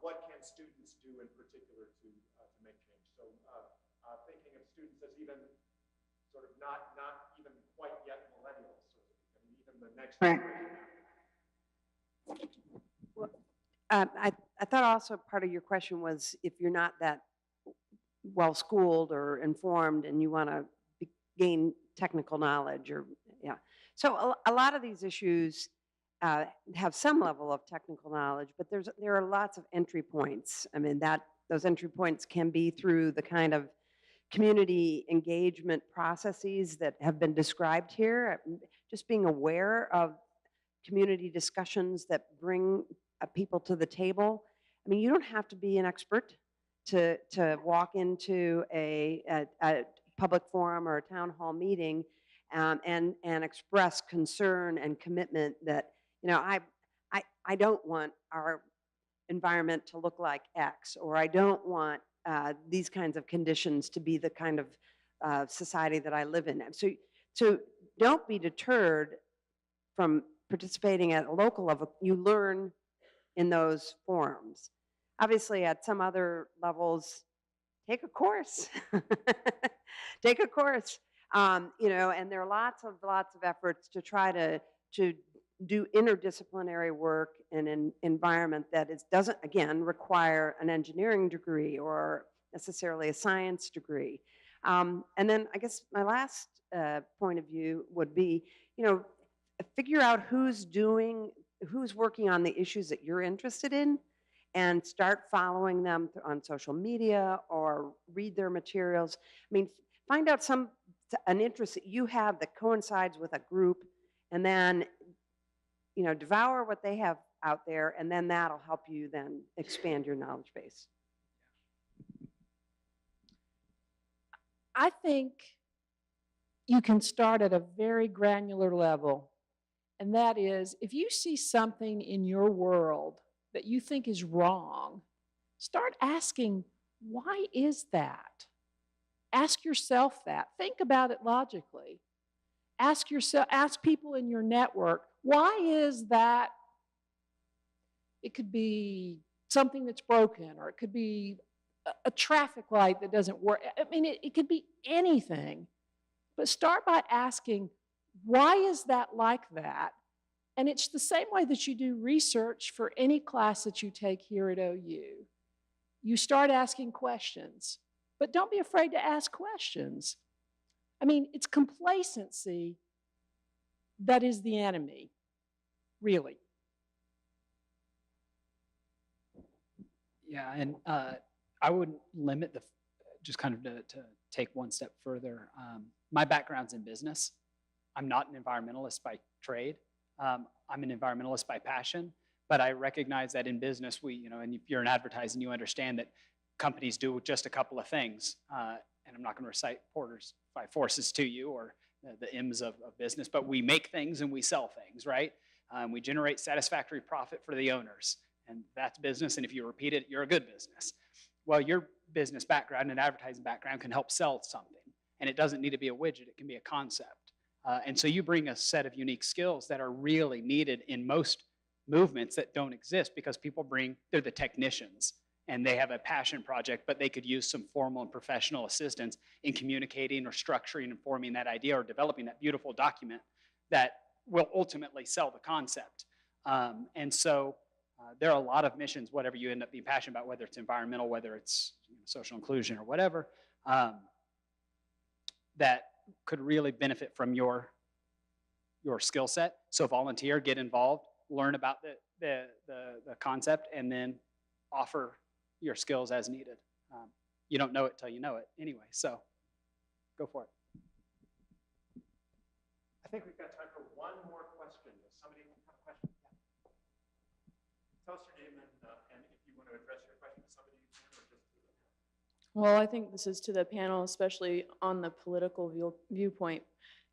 What can students do in particular to make change? So thinking of students as even sort of not even quite yet millennials, so to speak. I mean, even the next generation. Well, I thought also part of your question was if you're not that well schooled or informed and you want to gain technical knowledge, or yeah. So a lot of these issues have some level of technical knowledge, but there are lots of entry points. I mean, those entry points can be through the kind of community engagement processes that have been described here. Just being aware of community discussions that bring people to the table. I mean, you don't have to be an expert to walk into a public forum or a town hall meeting and express concern and commitment that, I don't want our environment to look like X, or I don't want these kinds of conditions to be the kind of society that I live in. So don't be deterred from participating at a local level. You learn in those forums. Obviously, at some other levels, take a course. Take a course. You know, and there are lots of efforts to try to do interdisciplinary work in an environment that doesn't, again, require an engineering degree or necessarily a science degree. And then I guess my last point of view would be, you know, figure out who's working on the issues that you're interested in, and start following them on social media or read their materials. I mean, find out an interest that you have that coincides with a group, and then, you know, devour what they have out there, and then that'll help you then expand your knowledge base. I think you can start at a very granular level. And that is, if you see something in your world that you think is wrong, start asking, why is that? Ask yourself that. Think about it logically. Ask people in your network, why is that? It could be something that's broken, or it could be a traffic light that doesn't work. I mean, it could be anything. But start by asking, why is that like that? And it's the same way that you do research for any class that you take here at OU. You start asking questions, but don't be afraid to ask questions. I mean, it's complacency that is the enemy, really. Yeah, and I wouldn't limit just kind of to take one step further. My background's in business. I'm not an environmentalist by trade. I'm an environmentalist by passion, but I recognize that in business, and if you're in advertising, you understand that companies do just a couple of things. And I'm not going to recite Porter's 5 forces to you, or the M's of business, but we make things and we sell things, right? We generate satisfactory profit for the owners, and that's business. And if you repeat it, you're a good business. Well, your business background and advertising background can help sell something, and it doesn't need to be a widget, it can be a concept. And so you bring a set of unique skills that are really needed in most movements that don't exist, because they're the technicians and they have a passion project, but they could use some formal and professional assistance in communicating or structuring and forming that idea, or developing that beautiful document that will ultimately sell the concept. And so there are a lot of missions, whatever you end up being passionate about, whether it's environmental, whether it's social inclusion or whatever, that could really benefit from your skill set. So volunteer, get involved, learn about the concept, and then offer your skills as needed. You don't know it till you know it anyway, so go for it. I think we've got time for one more question. Does somebody have a question? Yeah. Tell us your name and if you want to address your question to somebody, you can, or just to the panel. Well, I think this is to the panel, especially on the political viewpoint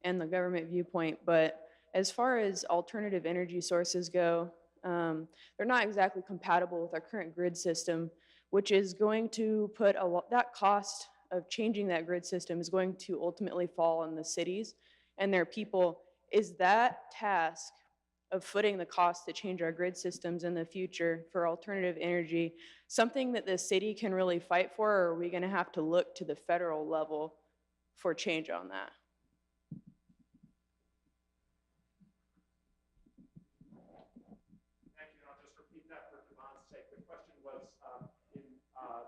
and the government viewpoint. But as far as alternative energy sources go, they're not exactly compatible with our current grid system, which is going to put that cost of changing that grid system is going to ultimately fall on the cities and their people. Is that task of footing the cost to change our grid systems in the future for alternative energy something that the city can really fight for, or are we going to have to look to the federal level for change on that? Thank you. And I'll just repeat that for Devon's sake. The question was, in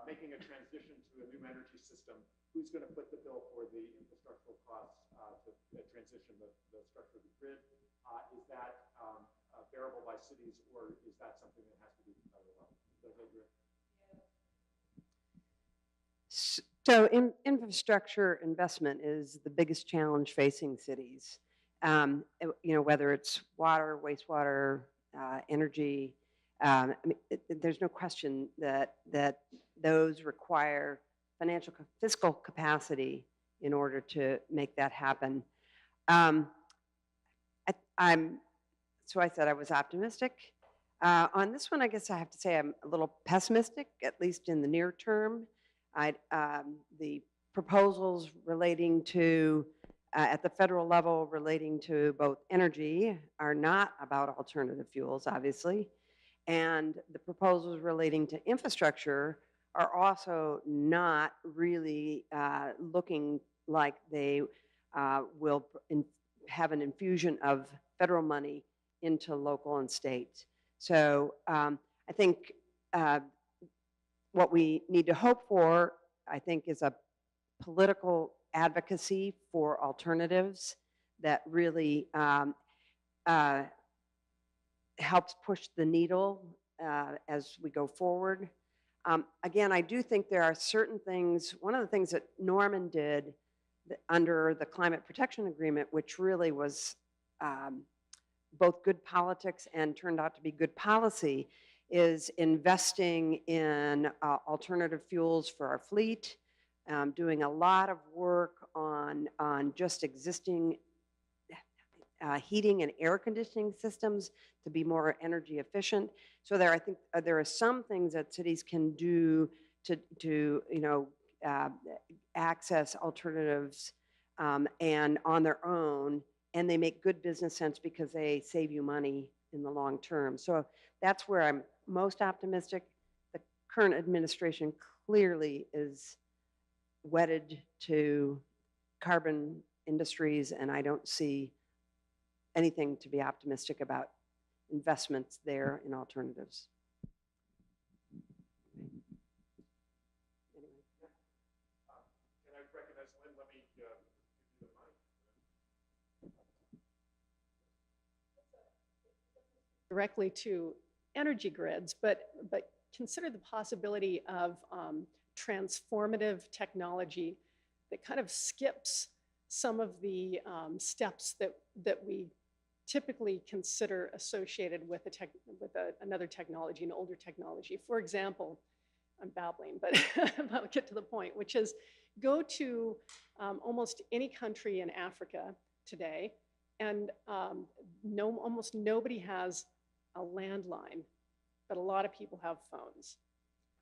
making a transition to a new energy system, who's going to foot the bill for the infrastructural costs to transition the structure of the grid? Is that bearable by cities, or is that something that has to be federal level? So infrastructure investment is the biggest challenge facing cities. Whether it's water, wastewater, energy, there's no question that those require fiscal capacity in order to make that happen. So I said I was optimistic. On this one, I guess I have to say I'm a little pessimistic, at least in the near term. The proposals relating to, at the federal level, relating to both energy are not about alternative fuels, obviously. And the proposals relating to infrastructure are also not really looking like they will have an infusion of federal money into local and state. So I think what we need to hope for, I think, is a political advocacy for alternatives that really uh, helps push the needle as we go forward. Again, I do think there are certain things, one of the things that Norman did under the Climate Protection Agreement, which really was both good politics and turned out to be good policy, is investing in alternative fuels for our fleet, doing a lot of work on just existing heating and air conditioning systems to be more energy efficient. So I think there are some things that cities can do to access alternatives and on their own, and they make good business sense because they save you money in the long term. So that's where I'm most optimistic. The current administration clearly is wedded to carbon industries, and I don't see anything to be optimistic about investments there in alternatives. Can I recognize Lynn? Let me give you the mic. Directly to energy grids, but consider the possibility of transformative technology that kind of skips some of the steps that we typically consider associated with another technology, an older technology. For example, I'm babbling, but I'll get to the point, which is go to almost any country in Africa today, and almost nobody has a landline, but a lot of people have phones.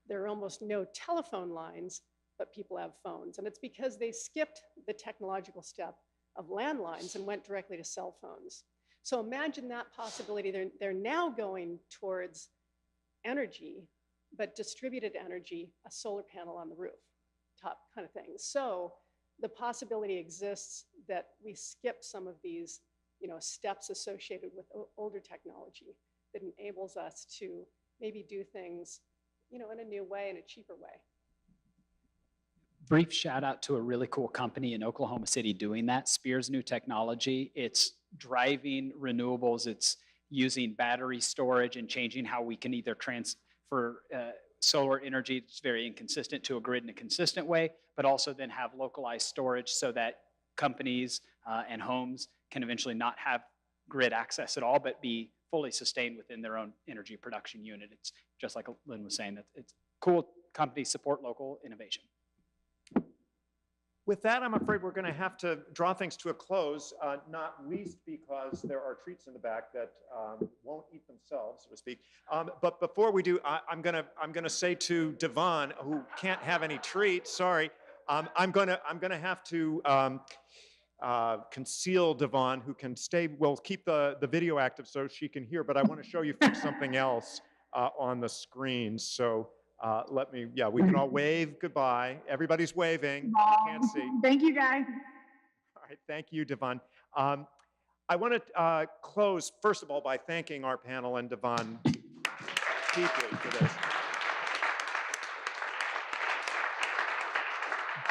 There are almost no telephone lines, but people have phones. And it's because they skipped the technological step of landlines and went directly to cell phones. So imagine that possibility. They're now going towards energy, but distributed energy, a solar panel on the roof, top kind of thing. So the possibility exists that we skip some of these steps associated with older technology that enables us to maybe do things in a new way, in a cheaper way. Brief shout out to a really cool company in Oklahoma City doing that, Spears New Technology. It's driving renewables. It's using battery storage and changing how we can either transfer solar energy. It's very inconsistent to a grid in a consistent way, but also then have localized storage so that companies and homes can eventually not have grid access at all, but be fully sustained within their own energy production unit. It's just like Lynn was saying, that it's cool companies support local innovation. With that, I'm afraid we're going to have to draw things to a close, not least because there are treats in the back that won't eat themselves, so to speak. But before we do, I'm going to say to Devon, who can't have any treats, sorry, I'm going to have to conceal Devon, who can stay. We'll keep the video active so she can hear, but I want to show you something else on the screen. So. We can all wave goodbye. Everybody's waving. You can't see. Thank you, guys. All right, thank you, Devon. I want to close, first of all, by thanking our panel and Devon deeply for this.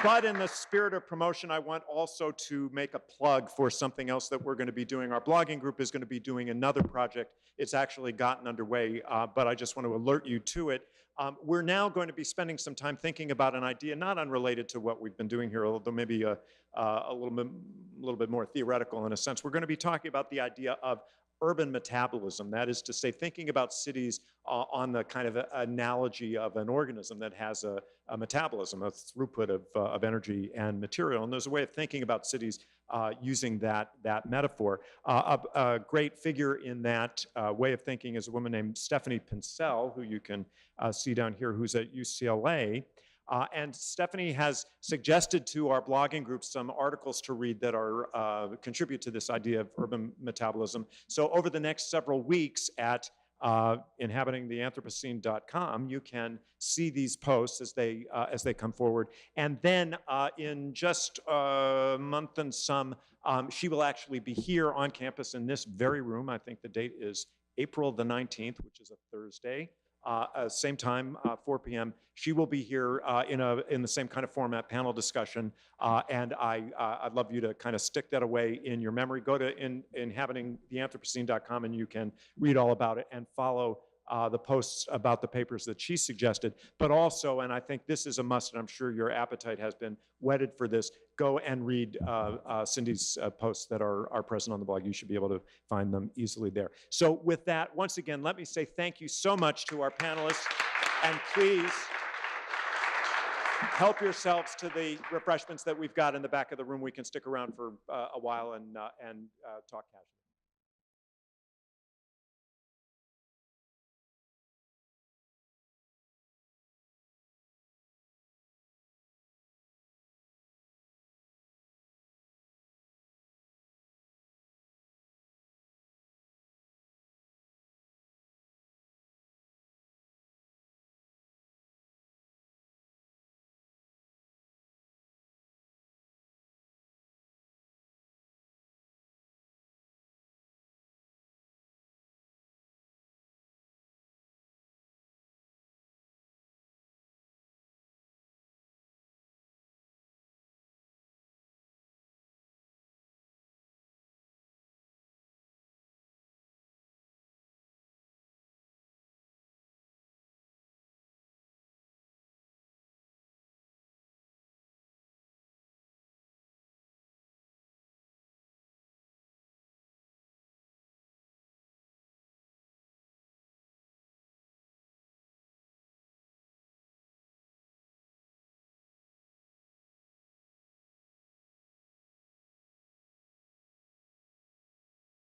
But in the spirit of promotion, I want also to make a plug for something else that we're going to be doing. Our blogging group is going to be doing another project. It's actually gotten underway, but I just want to alert you to it. We're now going to be spending some time thinking about an idea not unrelated to what we've been doing here, although maybe a little bit more theoretical in a sense. We're going to be talking about the idea of urban metabolism. That is to say, thinking about cities on the kind of analogy of an organism that has a metabolism, a throughput of energy and material. And there's a way of thinking about cities using that metaphor. A great figure in that way of thinking is a woman named Stephanie Pincel, who you can see down here, who's at UCLA. And Stephanie has suggested to our blogging group some articles to read that are contribute to this idea of urban metabolism. So over the next several weeks at inhabitingtheanthropocene.com, you can see these posts as they come forward. And then in just a month and some, she will actually be here on campus in this very room. I think the date is April the 19th, which is a Thursday. Same time, 4 p.m. She will be here in the same kind of format, panel discussion, and I'd love you to kind of stick that away in your memory. Go to inhabitingtheanthropocene.com and you can read all about it and follow the posts about the papers that she suggested. But also, and I think this is a must, and I'm sure your appetite has been whetted for this, go and read Cindy's posts that are present on the blog. You should be able to find them easily there. So with that, once again, let me say thank you so much to our panelists, and please help yourselves to the refreshments that we've got in the back of the room. We can stick around for a while and talk casually.